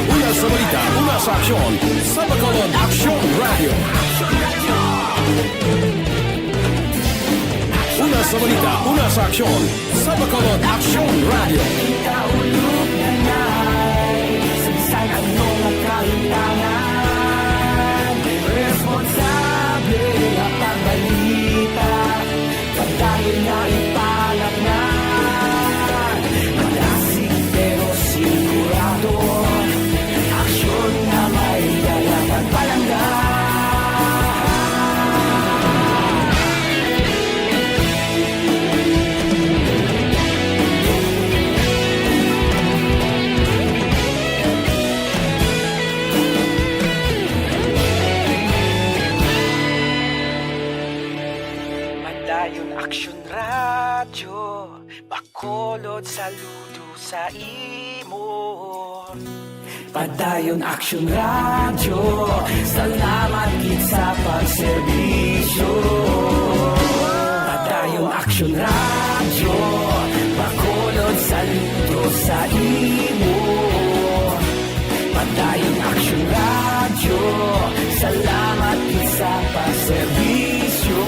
Una sa balita, una sa aksyon. Sa Bacolod Aksyon Radio. Una sa balita, una sa aksyon. Sa Bacolod Aksyon Radio. Kaulog na na'y Sabisan ang mga kahintangan Responsable na pagbalita Pagdayon na ipalap na Malasig pero sigurado Aksyon na may dalang pagpalanggan Padayon aksyon radyo Bacolod saludo sa imo Padayon aksyon radyo Salamat gid sa pagserbisyo Padayon aksyon radyo Bacolod saludo sa imo Padayon aksyon radyo Salamat gid sa pagserbisyo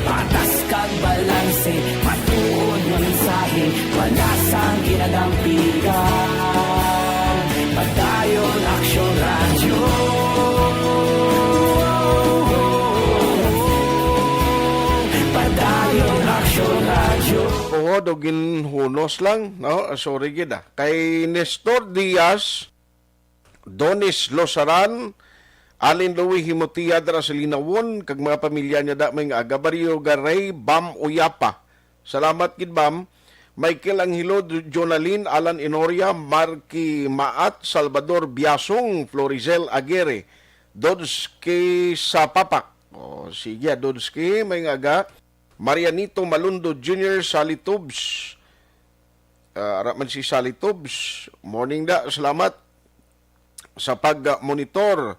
Patas kag balanse Matuod ng mensahe Wala sang ginadang piligan Padayon aksyon radyo Padayon aksyon radyo Oo, dogin hunos lang, no? Sorry gid ah. Kay Nestor Diaz, Donis Losaran, Alin Louie Himotia dara sa Linawon, kag mga pamilya niya da may Agabario Garay, Bam Uyapa. Salamat gid Bam. Michael Angelo, Jonalyn, Alan Inoria, Marky Maat, Salvador Biasong, Florizel Aguirre, Dodski Sapapak. O sige, Dodski may aga. Marianito Malundo Jr. Salitubs. Araman si Salitubs. Morning da, salamat sa pag-monitor.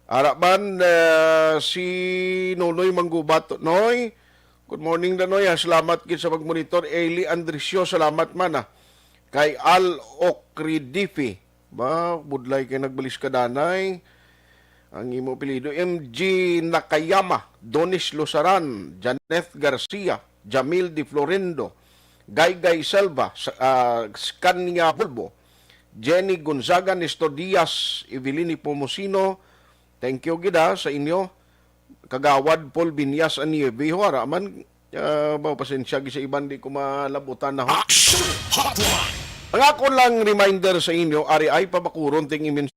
Araman si Nonoy Manggubato. Noy, Good morning, Danoy. Salamat gid sa pagmonitor. Eli Andresio, salamat man Kay Al Okridifi. Ba, budlay kay nagbalis ka danay. Ang imo apelyido, MG Nakayama, Donis Losaran, Janeth Garcia, Jamil Di Florendo, Gaygay Selva, Scania Bulbo, Jenny Gonzaga, Nestor Diaz, Evelini Pomosino. Thank you gida sa inyo. Kagawad Paul Binyas Aniebe haraman pasensya gi sa iban di ko malabutan na Action Hotline. Ang ako lang reminder sa inyo ari ay pabakuron ting imin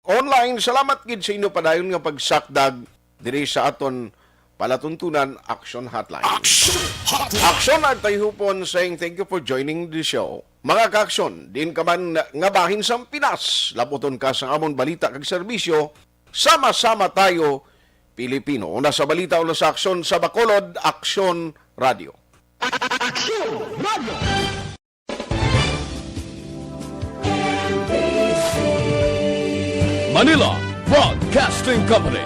online. Salamat gid sa inyo padayon nga pagsakdag diri sa aton palatuntunan Aksyon Hotline. Aksyon at Tayhopon saying thank you for joining the show. Mga ka-aksyon, din ka man nga bahin sa Pinas, laputon ka sa amon balita kag serbisyo, sama-sama tayo Pilipino. Una sa balita, una sa aksyon sa Bacolod, Aksyon Radio. Aksyon Radio. Manila Broadcasting Company.